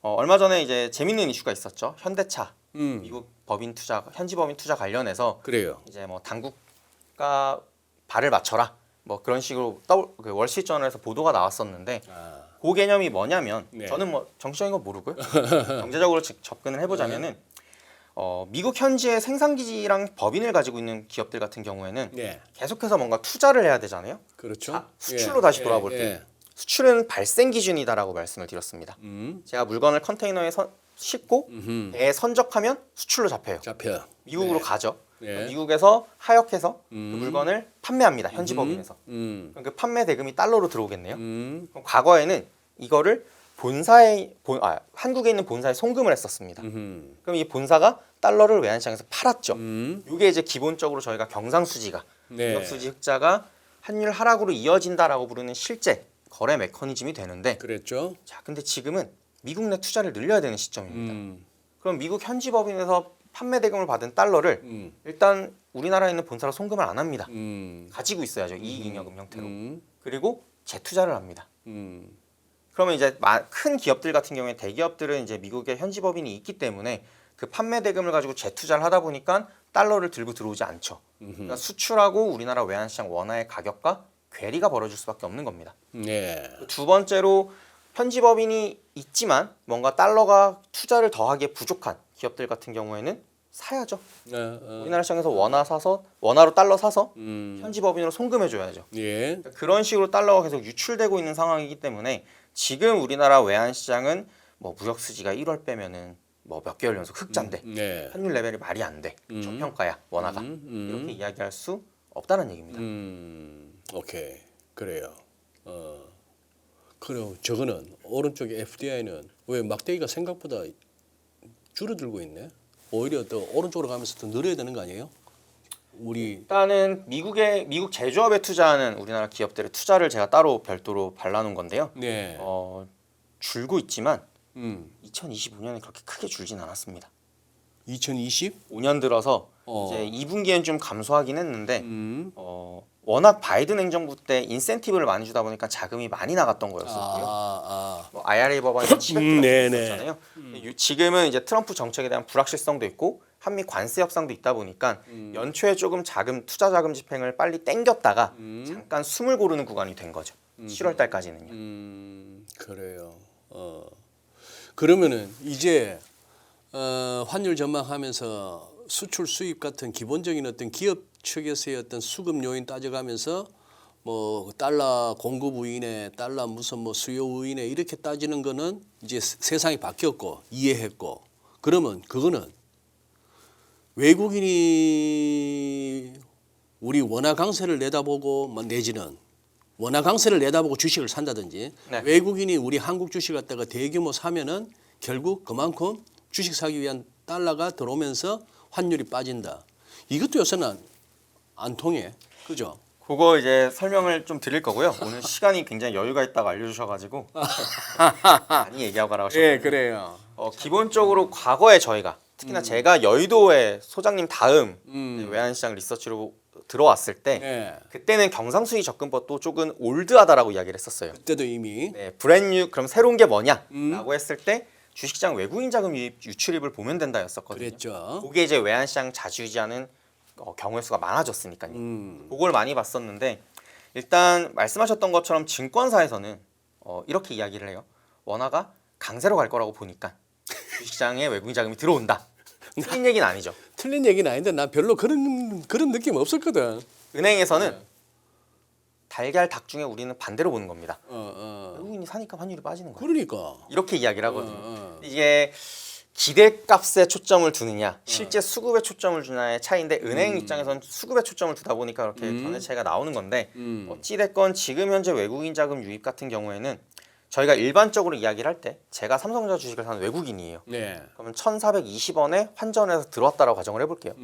얼마 전에 이제 재밌는 이슈가 있었죠. 현대차 미국 법인 투자 현지 법인 투자 관련해서 그래요. 이제 뭐 당국가 발을 맞춰라 뭐 그런 식으로 그 월스트리트저널에서 보도가 나왔었는데 그 개념이 뭐냐면 네. 저는 뭐 정치적인 건 모르고요. 경제적으로 접근을 해보자면은 미국 현지의 생산 기지랑 법인을 가지고 있는 기업들 같은 경우에는 네. 계속해서 뭔가 투자를 해야 되잖아요. 그렇죠. 수출로 다시 돌아볼게요. 수출은 발생 기준이다라고 말씀을 드렸습니다. 제가 물건을 컨테이너에 싣고 배에 선적하면 수출로 잡혀요. 잡혀. 미국으로 네. 가죠. 네. 미국에서 하역해서 그 물건을 판매합니다. 현지 법인에서. 그럼 그 판매 대금이 달러로 들어오겠네요. 그럼 과거에는 이거를 한국에 있는 본사에 송금을 했었습니다. 그럼 이 본사가 달러를 외환시장에서 팔았죠. 이게 이제 기본적으로 저희가 경상수지가 네. 무역수지 흑자가 환율 하락으로 이어진다라고 부르는 실제 거래 메커니즘이 되는데 그랬죠. 자, 근데 지금은 미국 내 투자를 늘려야 되는 시점입니다. 그럼 미국 현지 법인에서 판매 대금을 받은 달러를 일단 우리나라에 있는 본사로 송금을 안 합니다. 음. 가지고 있어야죠. 이익잉여금 형태로. 음. 그리고 재투자를 합니다. 음. 그러면 이제 큰 기업들 같은 경우에 대기업들은 이제 미국에 현지 법인이 있기 때문에 그 판매 대금을 가지고 재투자를 하다 보니까 달러를 들고 들어오지 않죠. 그러니까 수출하고 우리나라 외환시장 원화의 가격과 괴리가 벌어질 수밖에 없는 겁니다. 네. 두 번째로 현지 법인이 있지만 뭔가 달러가 투자를 더하기에 부족한 기업들 같은 경우에는 사야죠. 우리나라 시장에서 원화로 달러 사서 현지 법인으로 송금해 줘야죠. 예. 그런 식으로 달러가 계속 유출되고 있는 상황이기 때문에 지금 우리나라 외환 시장은 뭐 무역 수지가 1월 빼면은 뭐 몇 개월 연속 흑자인데 네. 환율 레벨이 말이 안 돼. 저평가야 원화가. 이렇게 이야기할 수 없다는 얘기입니다. 오케이. 그래요. 그리고 저거는 오른쪽에 FDI는 왜 막대기가 생각보다 줄어들고 있네. 오히려 더 오른쪽으로 가면서 더 늘어야 되는 거 아니에요? 우리 일단은 미국 제조업에 투자하는 우리나라 기업들의 투자를 제가 따로 별도로 발라놓은 건데요. 네. 줄고 있지만 2020 2025년에 그렇게 크게 줄진 않았습니다. 2020? 들어서 이제 2분기엔 좀 감소하긴 했는데 워낙 바이든 행정부 때 인센티브를 많이 주다 보니까 자금이 많이 나갔던 거였었고요. 뭐 IRA 법안이 700조 있었잖아요. 지금은 이제 트럼프 정책에 대한 불확실성도 있고 한미 관세 협상도 있다 보니까 연초에 조금 투자 자금 집행을 빨리 땡겼다가 잠깐 숨을 고르는 구간이 된 거죠. 7월 달까지는요. 그래요. 그러면은 이제 환율 전망하면서 수출 수입 같은 기본적인 어떤 기업 측에서의 어떤 수급 요인 따져가면서 뭐 달러 공급 우인에 달러 무슨 뭐 수요 우인에 이렇게 따지는 거는 이제 세상이 바뀌었고 이해했고 그러면 그거는 외국인이 우리 원화 강세를 내다보고 뭐 내지는 원화 강세를 내다보고 주식을 산다든지 네. 외국인이 우리 한국 주식 갖다가 대규모 사면은 결국 그만큼 주식 사기 위한 달러가 들어오면서 환율이 빠진다. 이것도 요새는 안 통해. 그죠? 그거 이제 설명을 좀 드릴 거고요. 오늘 시간이 굉장히 여유가 있다고 알려주셔가지고 많이 얘기하고 가라고 하셨거든요. 예, 그래요. 기본적으로 과거에 저희가 특히나 제가 여의도의 소장님 다음 외환시장 리서치로 들어왔을 때 예. 그때는 경상수지 접근법도 조금 올드하다라고 이야기를 했었어요. 그때도 이미 네, 브랜뉴 그럼 새로운 게 뭐냐라고 했을 때 주식시장 외국인 자금 유출입을 보면 된다였었거든요. 그랬죠. 그게 이제 외환시장 자주유지하는 경우의 수가 많아졌으니까요. 그걸 많이 봤었는데 일단 말씀하셨던 것처럼 증권사에서는 이렇게 이야기를 해요. 원화가 강세로 갈 거라고 보니까 주식시장에 외국인 자금이 들어온다. 틀린 얘기는 아니죠. 틀린 얘기는 아닌데 난 별로 그런 느낌 없었거든. 은행에서는 달걀 닭 중에 우리는 반대로 보는 겁니다. 어. 외국인이 사니까 환율이 빠지는 거예요. 그러니까. 이렇게 이야기를 하거든요. 이게 기대값에 초점을 두느냐 실제 수급에 초점을 주냐의 차이인데 은행 입장에서는 수급에 초점을 두다 보니까 그렇게 견해 차이가 나오는 건데 어찌됐건 지금 현재 외국인 자금 유입 같은 경우에는 저희가 일반적으로 이야기를 할 때 제가 삼성전자 주식을 사는 외국인이에요. 네. 그러면 1,420원에 환전해서 들어왔다라고 가정을 해볼게요.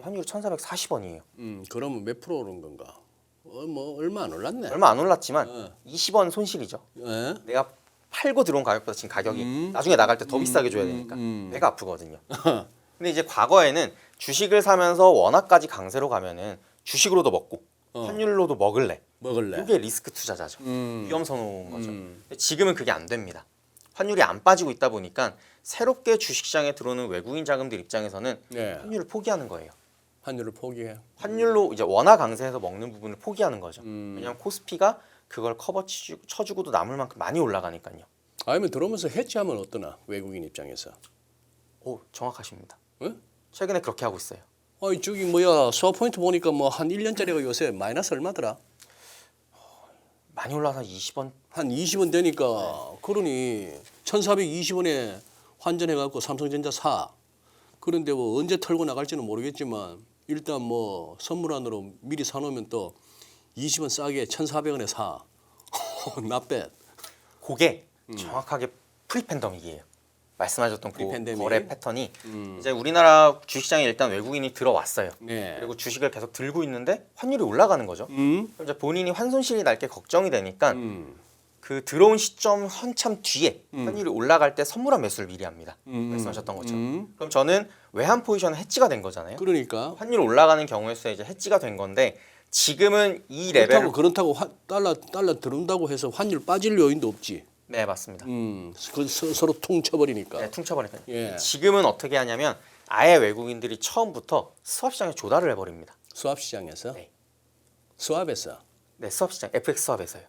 환율이 1,440원이에요. 그러면 몇 프로 오른 건가? 뭐 얼마 안 올랐네. 얼마 안 올랐지만 20원 손실이죠. 예? 내가 팔고 들어온 가격보다 지금 가격이 나중에 나갈 때 더 비싸게 줘야 되니까 배가 아프거든요. 근데 이제 과거에는 주식을 사면서 원화까지 강세로 가면은 주식으로도 먹고 환율로도 먹을래. 이게 리스크 투자자죠. 위험 선호인 거죠. 근데 지금은 그게 안 됩니다. 환율이 안 빠지고 있다 보니까 새롭게 주식시장에 들어오는 외국인 자금들 입장에서는 네. 환율을 포기하는 거예요. 환율을 포기해. 환율로 이제 원화 강세에서 먹는 부분을 포기하는 거죠. 왜냐하면 코스피가 그걸 커버 쳐주고도 남을 만큼 많이 올라가니까요. 아니면 들어오면서 해지하면 어떠나 외국인 입장에서. 오, 정확하십니다. 예? 최근에 그렇게 하고 있어요. 아이 저기 뭐야 스왑 포인트 보니까 뭐 한 1년짜리가 요새 마이너스 얼마더라? 많이 올라서 20원. 한 20원 되니까 그러니 1,420원에 환전해 갖고 삼성전자 사. 그런데 뭐 언제 털고 나갈지는 모르겠지만 일단 뭐 선물안으로 미리 사놓으면 또 20원 싸게 1,400원에 사. 나빼. 그게 정확하게 프리팬데믹이에요. 말씀하셨던 그 프리팬데믹. 거래 패턴이 이제 우리나라 주식시장에 일단 외국인이 들어왔어요. 네. 그리고 주식을 계속 들고 있는데 환율이 올라가는 거죠. 그럼 이제 본인이 환손실이 날 게 걱정이 되니까 그 들어온 시점 한참 뒤에 환율이 올라갈 때 선물한 매수를 미리 합니다. 말씀하셨던 것처럼. 그럼 저는 외환 포지션은 해지가 된 거잖아요. 그러니까 환율 올라가는 경우에서 이제 해지가 된 건데 지금은 이 레벨을 그렇다고 달러 들어온다고 해서 환율 빠질 요인도 없지. 네 맞습니다. 서로 퉁쳐버리니까. 네, 퉁쳐버리니까. 예. 지금은 어떻게 하냐면 아예 외국인들이 처음부터 수합 시장에 조달을 해버립니다. 수합 시장에서 네. 수합에서. 네, 수합 시장, FX 수합에서요.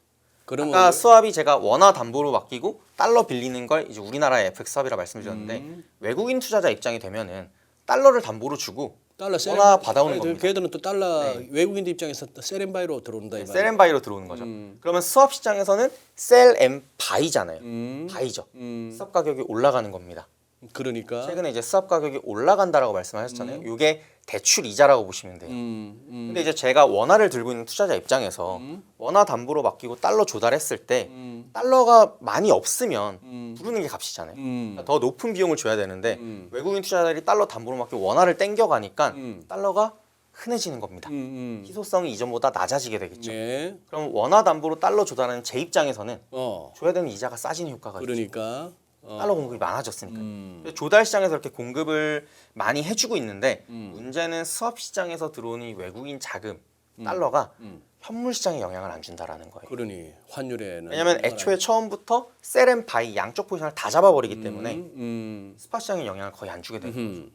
그러면 아까 수합이 제가 원화 담보로 맡기고 달러 빌리는 걸 이제 우리나라의 FX 수합이라 말씀드렸는데 외국인 투자자 입장이 되면은 달러를 담보로 주고 달러 원화 받아오는 겁니다. 걔들은 또 달러 외국인들 입장에서 셀앤바이로 들어온다 이 말이야. 셀앤바이로 들어오는 거죠. 그러면 수합 시장에서는 셀앤바이잖아요. 바이죠. 수합 가격이 올라가는 겁니다. 그러니까. 최근에 이제 수합 가격이 올라간다라고 말씀하셨잖아요. 이게 대출 이자라고 보시면 돼요. 근데 이제 제가 원화를 들고 있는 투자자 입장에서 원화 담보로 맡기고 달러 조달했을 때 달러가 많이 없으면 부르는 게 값이잖아요. 그러니까 더 높은 비용을 줘야 되는데 외국인 투자자들이 달러 담보로 맡기고 원화를 땡겨가니까 달러가 흔해지는 겁니다. 희소성이 이전보다 낮아지게 되겠죠. 네. 그럼 원화 담보로 달러 조달하는 제 입장에서는 어. 줘야 되는 이자가 싸지는 효과가 있죠. 그러니까. 달러 공급이 많아졌으니까. 조달 시장에서 이렇게 공급을 많이 해주고 있는데 문제는 수합 시장에서 들어오는 이 외국인 자금 달러가 현물 시장에 영향을 안 준다라는 거예요. 그러니 환율에는. 왜냐하면 애초에 처음부터 셀앤바이 양쪽 포지션을 다 잡아버리기 때문에 스팟 시장에 영향을 거의 안 주게 되는 거죠.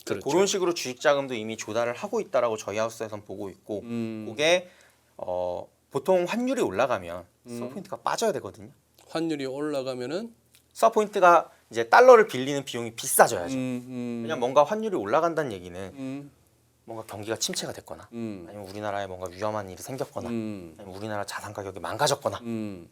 그렇죠. 그런 식으로 주식 자금도 이미 조달을 하고 있다라고 저희 하우스에선 보고 있고 그게 보통 환율이 올라가면 스왑 포인트가 빠져야 되거든요. 환율이 올라가면은 스왑 포인트가 이제 달러를 빌리는 비용이 비싸져야죠. 왜냐면 뭔가 환율이 올라간다는 얘기는 뭔가 경기가 침체가 됐거나 아니면 우리나라에 뭔가 위험한 일이 생겼거나 아니면 우리나라 자산 가격이 망가졌거나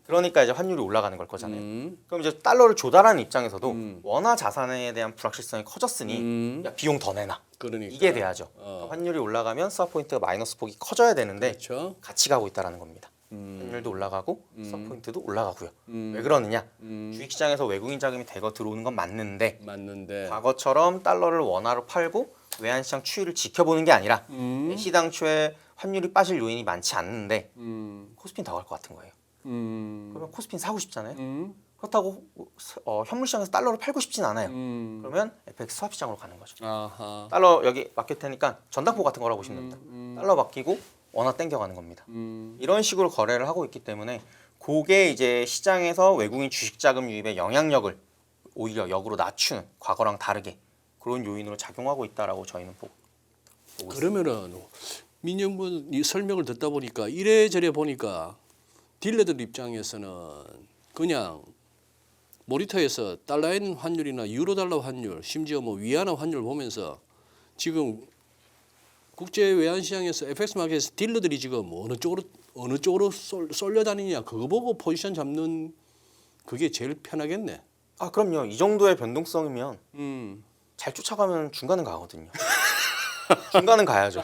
그러니까 이제 환율이 올라가는 걸 거잖아요. 그럼 이제 달러를 조달하는 입장에서도 원화 자산에 대한 불확실성이 커졌으니 야, 비용 더 내놔. 그러니까. 이게 돼야죠. 환율이 올라가면 스왑 포인트가 마이너스 폭이 커져야 되는데 그렇죠. 같이 가고 있다라는 겁니다. 환율도 올라가고 스왑 포인트도 올라가고요. 왜 그러느냐? 주식시장에서 외국인 자금이 대거 들어오는 건 맞는데 과거처럼 달러를 원화로 팔고 외환시장 추이를 지켜보는 게 아니라 시당초에 환율이 빠질 요인이 많지 않는데 코스피는 더 갈 것 같은 거예요. 그러면 코스피는 사고 싶잖아요. 그렇다고 현물시장에서 달러를 팔고 싶진 않아요. 그러면 FX 수합 시장으로 가는 거죠. 아하. 달러 여기 맡길 테니까 전당포 같은 거라고 보시면 됩니다. 달러 맡기고 원화 땡겨가는 겁니다. 이런 식으로 거래를 하고 있기 때문에 그게 이제 시장에서 외국인 주식 자금 유입의 영향력을 오히려 역으로 낮추는 과거랑 다르게 그런 요인으로 작용하고 있다라고 저희는 보고 있습니다. 그러면은 민영분 이 설명을 듣다 보니까 이래저래 보니까 딜러들 입장에서는 그냥 모니터에서 달러엔 환율이나 유로달러 환율 심지어 뭐 위안화 환율 보면서 지금 국제 외환 시장에서 FX 마켓에서 딜러들이 지금 어느 쪽으로 쏠려 다니냐 그거 보고 포지션 잡는 그게 제일 편하겠네. 아 그럼요. 이 정도의 변동성이면 잘 쫓아가면 중간은 가거든요. 중간은 가야죠.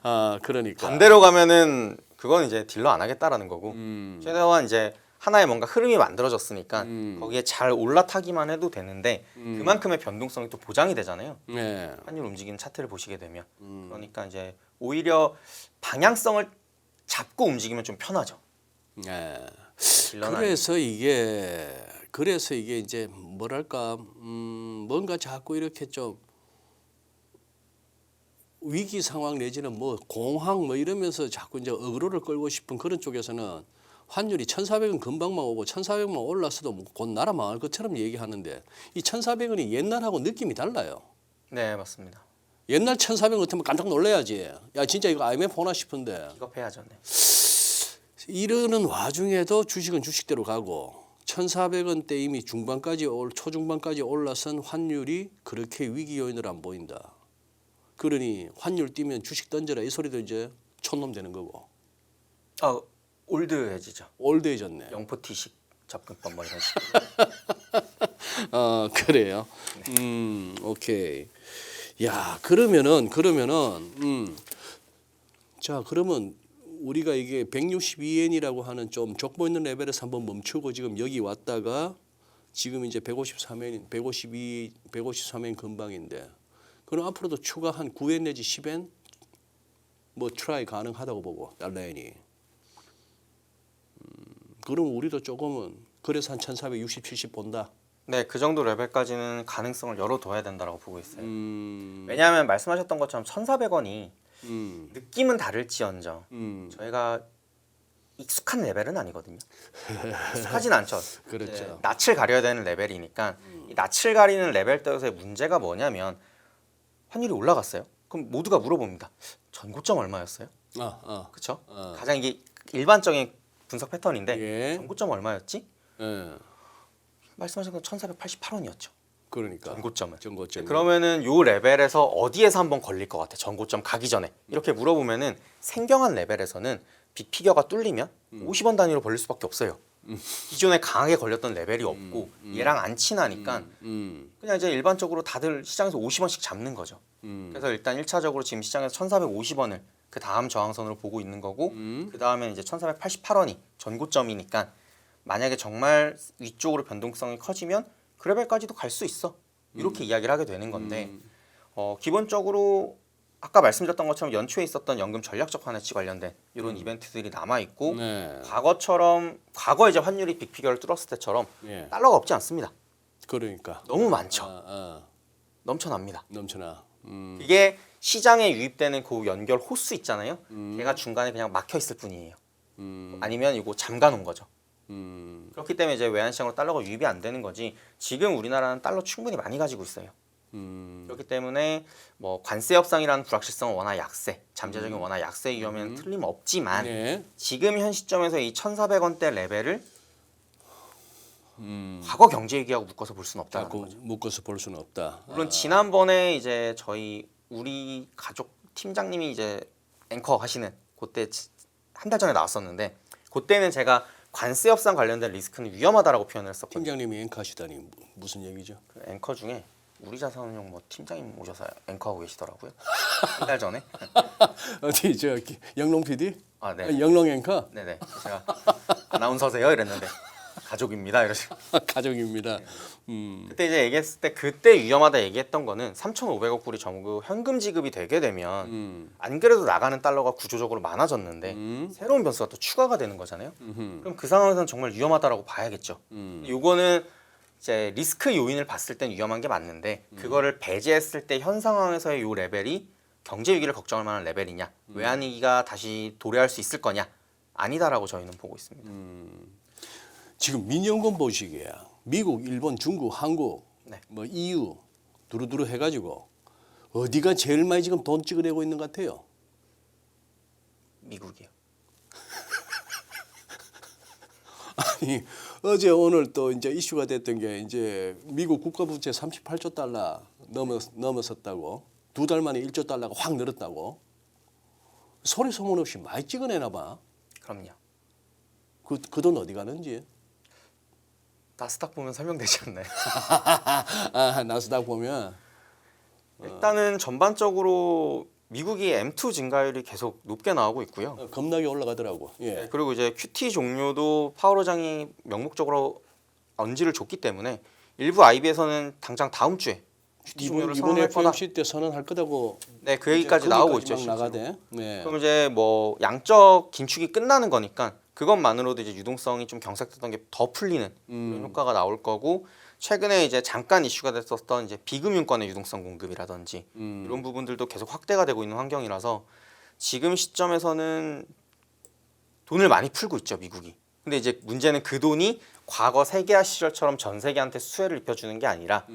아 그러니까. 반대로 가면은 그건 이제 딜러 안 하겠다라는 거고 최대한 이제 하나의 뭔가 흐름이 만들어졌으니까 거기에 잘 올라타기만 해도 되는데 그만큼의 변동성이 또 보장이 되잖아요. 네. 환율 움직이는 차트를 보시게 되면 그러니까 이제 오히려 방향성을 잡고 움직이면 좀 편하죠. 네. 딜러는 그래서 이게 이제 뭐랄까 뭔가 자꾸 이렇게 좀 위기 상황 내지는 뭐 공황 뭐 이러면서 자꾸 이제 어그로를 끌고 싶은 그런 쪽에서는 환율이 1,400원 금방만 오고 1,400만 올랐어도 뭐 곧 나라 망할 것처럼 얘기하는데 이 1,400원이 옛날하고 느낌이 달라요. 네 맞습니다. 옛날 1,400원 같으면 깜짝 놀라야지. 야 진짜 이거 IMF 오나 싶은데. 기겁해야죠. 네. 이러는 와중에도 주식은 주식대로 가고 1,400원대 이미 초중반까지 올라선 환율이 그렇게 위기 요인을 안 보인다. 그러니 환율 뛰면 주식 던져라 이 소리도 이제 촌놈 되는 거고. 아 올드해지죠. 올드해졌네. 영포티식 접근법 뭐 이런 식. 그래요. 오케이. 야 그러면은 자 그러면 우리가 이게 162엔이라고 하는 좀 족보 있는 레벨에서 한번 멈추고 지금 여기 왔다가 지금 이제 153엔 근방인데 그럼 앞으로도 추가 한 9엔 내지 10엔 뭐 트라이 가능하다고 보고 달러엔이 그럼 우리도 조금은 그래서 한 1,460, 70 본다. 네, 그 정도 레벨까지는 가능성을 열어둬야 된다고 보고 있어요. 음. 왜냐하면 말씀하셨던 것처럼 1,400원이 음. 느낌은 다를지언정 음. 저희가 익숙한 레벨은 아니거든요. 익숙하진 않죠. 그렇죠. 이제 낯을 가려야 되는 레벨이니까 이 낯을 가리는 레벨대에서의 문제가 뭐냐면 환율이 올라갔어요. 그럼 모두가 물어봅니다. 전고점 얼마였어요? 그렇죠? 가장 이게 일반적인 분석 패턴인데 예. 전고점 얼마였지? 예. 말씀하신 건 1,488원이었죠. 그러니까 전고점은. 전고점. 그러면은 요 레벨에서 어디에서 한번 걸릴 것 같아? 전고점 가기 전에 이렇게 물어보면은 생경한 레벨에서는 빅피겨가 뚫리면 50원 단위로 벌릴 수밖에 없어요. 기존에 강하게 걸렸던 레벨이 없고 얘랑 안 친하니까 그냥 이제 일반적으로 다들 시장에서 50원씩 잡는 거죠. 그래서 일단 1차적으로 지금 시장에서 1,450원을 그 다음 저항선으로 보고 있는 거고 그 다음에 이제 1,488원이 전고점이니까 만약에 정말 위쪽으로 변동성이 커지면 그 레벨까지도 갈 수 있어. 이렇게 이야기를 하게 되는 건데 기본적으로 아까 말씀드렸던 것처럼 연초에 있었던 연금 전략적 환해치 관련된 이런 이벤트들이 남아 있고 네. 과거 이제 환율이 빅피겨를 뚫었을 때처럼 예. 달러가 없지 않습니다. 그러니까 너무 많죠. 아, 넘쳐납니다. 넘쳐나. 이게 시장에 유입되는 그 연결 호수 있잖아요. 걔가 중간에 그냥 막혀 있을 뿐이에요. 아니면 이거 잠가 놓은 거죠. 그렇기 때문에 이제 외환시장으로 달러가 유입이 안 되는 거지. 지금 우리나라는 달러 충분히 많이 가지고 있어요. 그렇기 때문에 뭐 관세 협상이라는 불확실성은 워낙 약세, 잠재적인 워낙 약세 위험에는 틀림없지만 네. 지금 현 시점에서 이 1,400원대 레벨을 과거 경제 위기하고 묶어서 볼 수는 없다는 자꾸 거죠. 묶어서 볼 수는 없다. 물론 지난번에 이제 우리 가족 팀장님이 이제 앵커 하시는 그때 한 달 전에 나왔었는데 그때는 제가 관세 협상 관련된 리스크는 위험하다라고 표현을 했었거든요. 팀장님이 앵커하시다니 무슨 얘기죠? 그 앵커 중에 우리 자산운용 뭐 팀장님 오셔서 앵커하고 계시더라고요. 한 달 전에. 어디 저 영롱 PD? 아, 네. 영롱 앵커? 네네. 제가 아나운서세요 이랬는데 가족입니다 이러시고. 가족입니다. 그때 이제 얘기했을 때 그때 위험하다 얘기했던 거는 3,500억 불이 전부 현금 지급이 되게 되면 안 그래도 나가는 달러가 구조적으로 많아졌는데 새로운 변수가 또 추가가 되는 거잖아요. 그럼 그 상황에서는 정말 위험하다라고 봐야겠죠. 요거는 이제 리스크 요인을 봤을 땐 위험한 게 맞는데 그거를 배제했을 때 현 상황에서의 요 레벨이 경제 위기를 걱정할 만한 레벨이냐, 외환 위기가 다시 도래할 수 있을 거냐, 아니다라고 저희는 보고 있습니다. 지금 민영건 보시기에 미국, 일본, 중국, 한국, 네. 뭐 EU 두루두루 해가지고 어디가 제일 많이 지금 돈 찍어내고 있는 것 같아요? 미국이요. 아니 어제 오늘 또 이제 이슈가 됐던 게 이제 미국 국가부채 38조 달러 넘었었다고 두 달 만에 1조 달러가 확 늘었다고 소리 소문 없이 많이 찍어내나 봐. 그럼요. 그 돈 어디 가는지. 나스닥 보면 설명되지 않나요? 아 나스닥 보면 일단은 전반적으로 미국이 M2 증가율이 계속 높게 나오고 있고요. 겁나게 올라가더라고. 예. 그리고 이제 QT 종료도 파월 의장이 명목적으로 언지를 줬기 때문에 일부 IB에서는 당장 다음 주에 QT 종료를 이번에 선언할 거다. FOMC 때 선언할 거다고. 네, 그 얘기까지 나오고 있죠. 막 실제로. 나가대. 네. 그럼 이제 뭐 양적 긴축이 끝나는 거니까 그것만으로도 이제 유동성이 좀 경색됐던 게 더 풀리는 이런 효과가 나올 거고 최근에 이제 잠깐 이슈가 됐었던 이제 비금융권의 유동성 공급이라든지 이런 부분들도 계속 확대가 되고 있는 환경이라서 지금 시점에서는 돈을 많이 풀고 있죠 미국이. 근데 이제 문제는 그 돈이 과거 세계화 시절처럼 전 세계한테 수혜를 입혀주는 게 아니라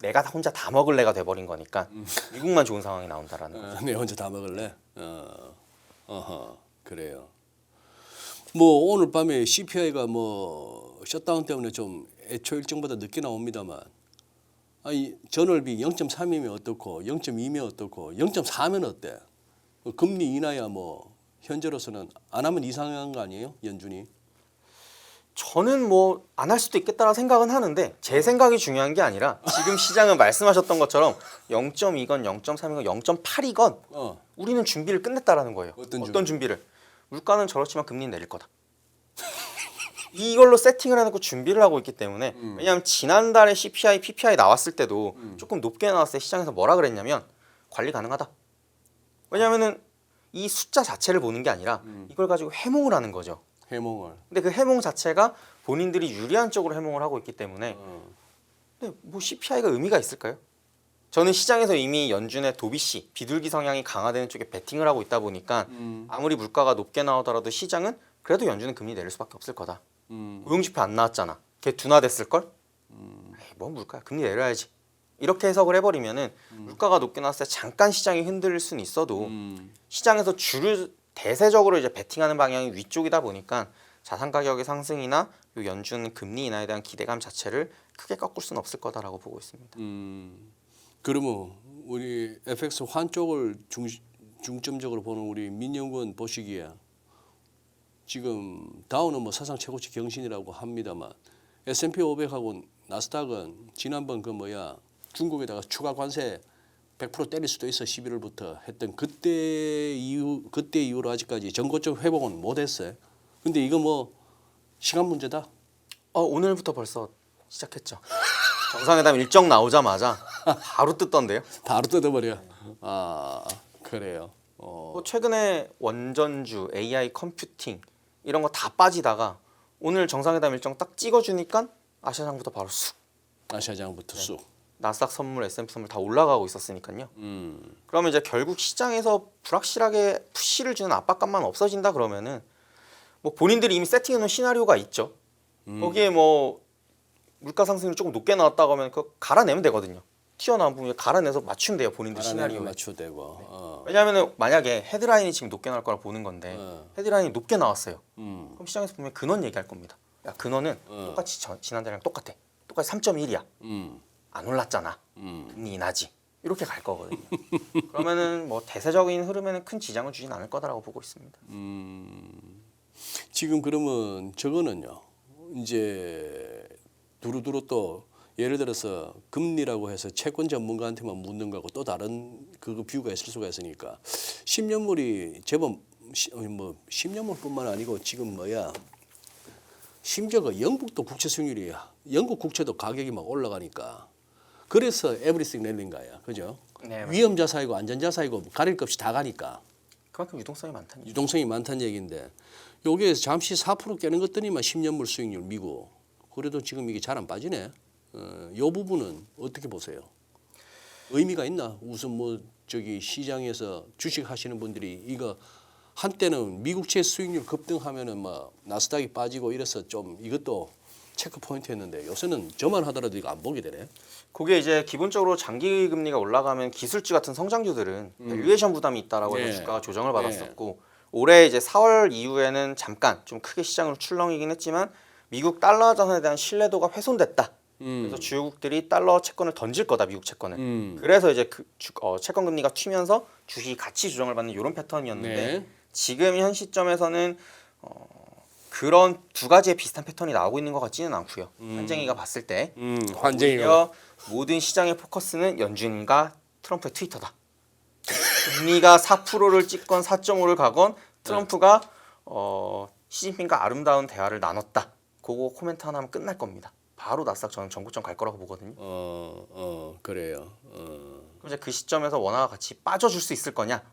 내가 혼자 다 먹을래가 돼버린 거니까 미국만 좋은 상황이 나온다라는 거죠. 내 혼자 다 먹을래? 어허 그래요. 뭐 오늘 밤에 CPI가 뭐 셧다운 때문에 좀 애초 일정보다 늦게 나옵니다만, 아니 전월비 0.3이면 어떻고, 0.2면 어떻고, 0.4면 어때? 금리 인하야 뭐 현재로서는 안 하면 이상한 거 아니에요, 연준이? 저는 뭐 안 할 수도 있겠다라 생각은 하는데 제 생각이 중요한 게 아니라 지금 시장은 말씀하셨던 것처럼 0.2건 0.3이건 0.8이건 우리는 준비를 끝냈다라는 거예요. 어떤 준비를? 물가는 저렇지만 금리는 내릴 거다. 이걸로 세팅을 해놓고 준비를 하고 있기 때문에 왜냐하면 지난달에 CPI, PPI 나왔을 때도 조금 높게 나왔을 때 시장에서 뭐라 그랬냐면 관리 가능하다. 왜냐하면은 이 숫자 자체를 보는 게 아니라 이걸 가지고 해몽을 하는 거죠. 해몽을. 근데 그 해몽 자체가 본인들이 유리한 쪽으로 해몽을 하고 있기 때문에 근데 뭐 CPI가 의미가 있을까요? 저는 시장에서 이미 연준의 도비씨 비둘기 성향이 강화되는 쪽에 베팅을 하고 있다 보니까 아무리 물가가 높게 나오더라도 시장은 그래도 연준은 금리 내릴 수밖에 없을 거다. 고용지표 안 나왔잖아. 걔 둔화됐을걸? 뭐 물가야 금리 내려야지. 이렇게 해석을 해버리면은 물가가 높게 나왔을 때 잠깐 시장이 흔들릴 수는 있어도 시장에서 주류 대세적으로 이제 베팅하는 방향이 위쪽이다 보니까 자산 가격의 상승이나 요 연준 금리 인하에 대한 기대감 자체를 크게 꺾을 수는 없을 거다라고 보고 있습니다. 그러면 우리 FX 환 쪽을 중점적으로 보는 우리 민영군 보시기에 지금 다우는 뭐 사상 최고치 경신이라고 합니다만 S&P 500하고 나스닥은 지난번 그 뭐야 중국에다가 추가 관세 100% 때릴 수도 있어 11월부터 했던 그때 이후로 아직까지 전고점 회복은 못했어요. 근데 이거 뭐 시간 문제다. 오늘부터 벌써 시작했죠. 정상회담 일정 나오자마자 바로 뜯던데요. 바로 뜯어버려. 아 그래요. 뭐 최근에 원전주, AI 컴퓨팅 이런 거 다 빠지다가 오늘 정상회담 일정 딱 찍어주니까 아시아장부터 바로 쑥. 아시아장부터 쑥. 나스닥 선물, S&P 선물 다 올라가고 있었으니까요. 그러면 이제 결국 시장에서 불확실하게 푸시를 주는 압박감만 없어진다 그러면은 뭐 본인들이 이미 세팅해놓은 시나리오가 있죠. 거기에 뭐 물가 상승이 조금 높게 나왔다고 하면 그거 갈아내면 되거든요. 튀어나온 부분을 갈아내서 맞추면 돼요. 본인들 시나리오에. 맞춰되고. 왜냐하면 만약에 헤드라인이 지금 높게 나올 거라 보는 건데 헤드라인이 높게 나왔어요. 그럼 시장에서 보면 근원 얘기할 겁니다. 야 근원은 똑같이 지난달이랑 똑같아. 똑같이 3.1이야. 안 올랐잖아. 금리 인하지. 이렇게 갈 거거든요. 그러면은 뭐 대세적인 흐름에는 큰 지장을 주진 않을 거다라고 보고 있습니다. 지금 그러면 저거는요. 이제 두루두루 또 예를 들어서 금리라고 해서 채권 전문가한테만 묻는 거하고 또 다른 그 뷰가 있을 수가 있으니까 10년물이 제법 뭐 10년물뿐만 아니고 지금 뭐야 심지어 그 영국도 국채 수익률이 영국 국채도 가격이 막 올라가니까 그래서 에브리싱 랠린 거야, 그죠? 네, 위험 자산이고 안전 자산이고 가릴 것 없이 다 가니까 그만큼 유동성이 많다는 얘기죠. 유동성이 많다는 얘기인데 여기에 잠시 4% 깨는 것들이만 10년물 수익률 미국 그래도 지금 이게 잘 안 빠지네. 이 부분은 어떻게 보세요? 의미가 있나? 우선 뭐 저기 시장에서 주식 하시는 분들이 이거 한때는 미국채 수익률 급등하면은 뭐 나스닥이 빠지고 이래서 좀 이것도 체크 포인트였는데 요새는 저만 하더라도 이거 안 보게 되네. 그게 이제 기본적으로 장기 금리가 올라가면 기술주 같은 성장주들은 밸류에이션 부담이 있다라고 해서 네. 주가가 조정을 받았었고 올해 이제 4월 이후에는 잠깐 좀 크게 시장으로 출렁이긴 했지만 미국 달러 자산에 대한 신뢰도가 훼손됐다. 그래서 주요국들이 달러 채권을 던질 거다 미국 채권을. 그래서 이제 채권 금리가 튀면서 주식이 같이 조정을 받는 이런 패턴이었는데 네. 지금 현 시점에서는 그런 두 가지의 비슷한 패턴이 나오고 있는 것 같지는 않고요. 환쟁이가 봤을 때 환쟁이가 오히려 모든 시장의 포커스는 연준과 트럼프의 트위터다. 금리가 4%를 찍건 4.5를 가건 트럼프가 시진핑과 아름다운 대화를 나눴다. 그거 코멘트 하나 하면 끝날 겁니다. 바로 나스닥 저는 전고점 갈 거라고 보거든요. 그래요. 그럼 이제 그 시점에서 원화가 같이 빠져줄 수 있을 거냐?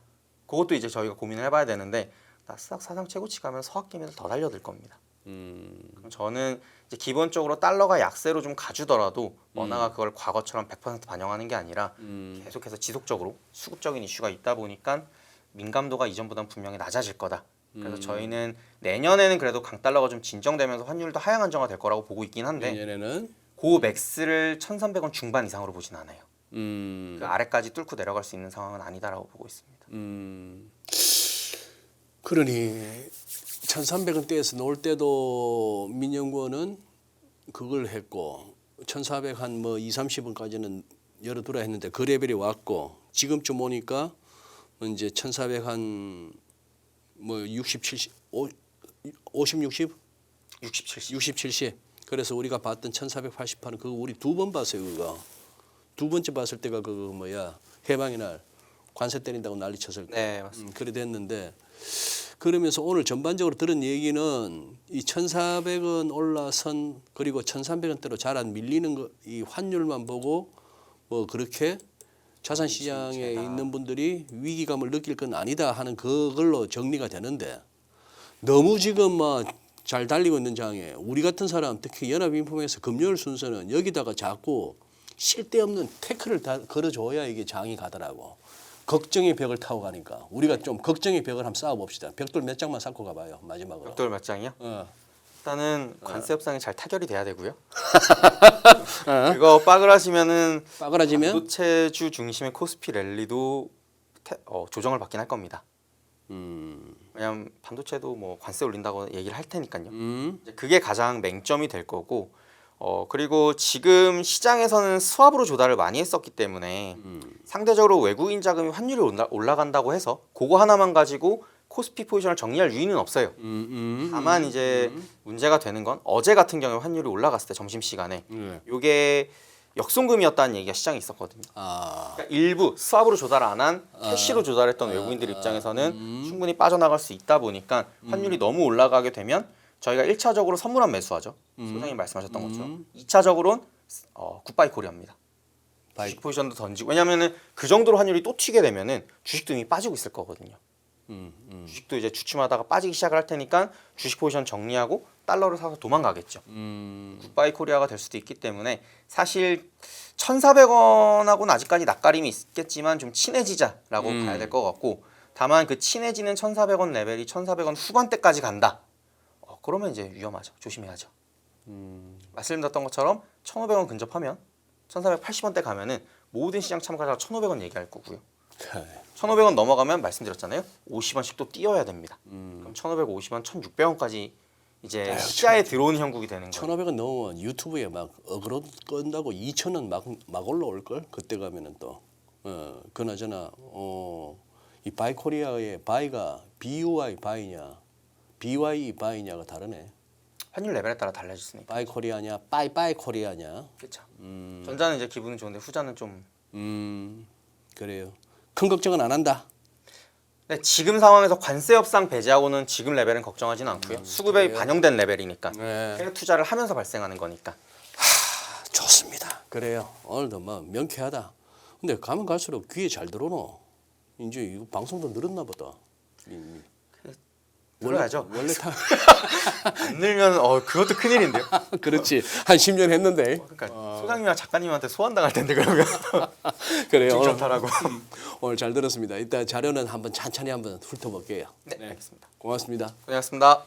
그것도 이제 저희가 고민을 해봐야 되는데 나스닥 사상 최고치 가면 서학개미들 더 달려들 겁니다. 그럼 저는 이제 기본적으로 달러가 약세로 좀 가주더라도 원화가 그걸 과거처럼 100% 반영하는 게 아니라 계속해서 지속적으로 수급적인 이슈가 있다 보니까 민감도가 이전보다는 분명히 낮아질 거다. 그래서 저희는 내년에는 그래도 강달러가 좀 진정되면서 환율도 하향 안정화 될 거라고 보고 있긴 한데 내년에는 그 맥스를 1,300원 중반 이상으로 보진 않아요. 그 아래까지 뚫고 내려갈 수 있는 상황은 아니다라고 보고 있습니다. 그러니 1,300원대에서 놓을 때도 민영구는 그걸 했고 1,400 한 뭐 2, 30원까지는 열어두라 했는데 그 레벨이 왔고 지금쯤 오니까 이제 1,400 한 뭐 60, 70, 50, 60? 60, 70. 60, 70. 그래서 우리가 봤던 1,488은 그거 우리 두 번 봤어요, 그거. 두 번째 봤을 때가 그 뭐야 해방의 날 관세 때린다고 난리 쳤을 때. 네, 맞습니다. 그래 됐는데 그러면서 오늘 전반적으로 들은 얘기는 이 1,400원 올라선 그리고 1,300원대로 잘 안 밀리는 거 이 환율만 보고 뭐 그렇게 자산 시장에 있는 분들이 위기감을 느낄 건 아니다 하는 그걸로 정리가 되는데 너무 지금 막 잘 달리고 있는 장에 우리 같은 사람 특히 연합인폼에서 금요일 순서는 여기다가 자꾸 쓸데없는 태클을 다 걸어줘야 이게 장이 가더라고. 걱정의 벽을 타고 가니까 우리가 좀 걱정의 벽을 한번 쌓아봅시다. 벽돌 몇 장만 쌓고 가봐요 마지막으로. 벽돌 몇 장이요? 일단은 관세 협상이 잘 타결이 돼야 되고요. 그거 빠그라지면은 빠그라지면 반도체주 중심의 코스피 랠리도 조정을 받긴 할 겁니다. 왜냐면 반도체도 뭐 관세 올린다고 얘기를 할 테니까요. 이제 그게 가장 맹점이 될 거고, 그리고 지금 시장에서는 스왑으로 조달을 많이 했었기 때문에 상대적으로 외국인 자금이 환율이 올라간다고 해서 그거 하나만 가지고 코스피 포지션을 정리할 유인은 없어요. 다만 이제 문제가 되는 건 어제 같은 경우에 환율이 올라갔을 때 점심시간에 이게 역송금이었다는 얘기가 시장에 있었거든요. 그러니까 일부 스왑으로 조달 안 한 캐시로 조달했던 외국인들 입장에서는 충분히 빠져나갈 수 있다 보니까 환율이 너무 올라가게 되면 저희가 1차적으로 선물한 매수하죠. 소장님 말씀하셨던 것처럼 2차적으로는 굿바이 코리아입니다. 주식 포지션도 던지고, 왜냐면은 그 정도로 환율이 또 튀게 되면은 주식도 이미 빠지고 있을 거거든요. 주식도 이제 주춤하다가 빠지기 시작을 할 테니까 주식 포지션 정리하고 달러를 사서 도망가겠죠. 굿바이 코리아가 될 수도 있기 때문에 사실 1,400원하고는 아직까지 낯가림이 있겠지만 좀 친해지자라고 봐야 될 것 같고, 다만 그 친해지는 1,400원 레벨이 1,400원 후반대까지 간다. 그러면 이제 위험하죠. 조심해야죠. 말씀드렸던 것처럼 1,500원 근접하면 1,480원대 가면은 모든 시장 참가자가 1,500원 얘기할 거고요. 1,500원 넘어가면 말씀드렸잖아요. 50원씩 또 띄어야 됩니다. 그럼 1,550원, 1,600원까지 이제 시야에 들어오는 형국이 되는 거예요. 1,500원 넘으면 유튜브에 막 어그로 끈다고 2,000원 막 올라올 걸. 그때 가면은 또 그나저나 이 바이코리아의 바이가 BUI 바이냐 BYE 바이냐가 다르네. 환율 레벨에 따라 달라질 수 있으니까. 바이코리아냐 바이코리아냐. 그렇죠. 전자는 이제 기분은 좋은데 후자는 좀. 그래요. 큰 걱정은 안 한다. 네, 지금 상황에서 관세 협상 배제하고는 지금 레벨은 걱정하지는 않고요. 수급에 반영된 레벨이니까. 해외 투자를 하면서 발생하는 거니까. 좋습니다. 그래요. 오늘도 뭐 명쾌하다. 근데 가면 갈수록 귀에 잘 들어오노. 이제 이거 방송도 늘었나 보다. 늘어야죠. 원래 다 안 늘면 그것도 큰일인데요. 그렇지. 한 10년 했는데. 그러니까 소장님이나 작가님한테 소환당할 텐데 그러면. 그래요. 오늘 좋다라고. 오늘 잘 들었습니다. 이따 자료는 한번 찬찬히 한번 훑어볼게요. 네, 알겠습니다. 고맙습니다. 고생하셨습니다.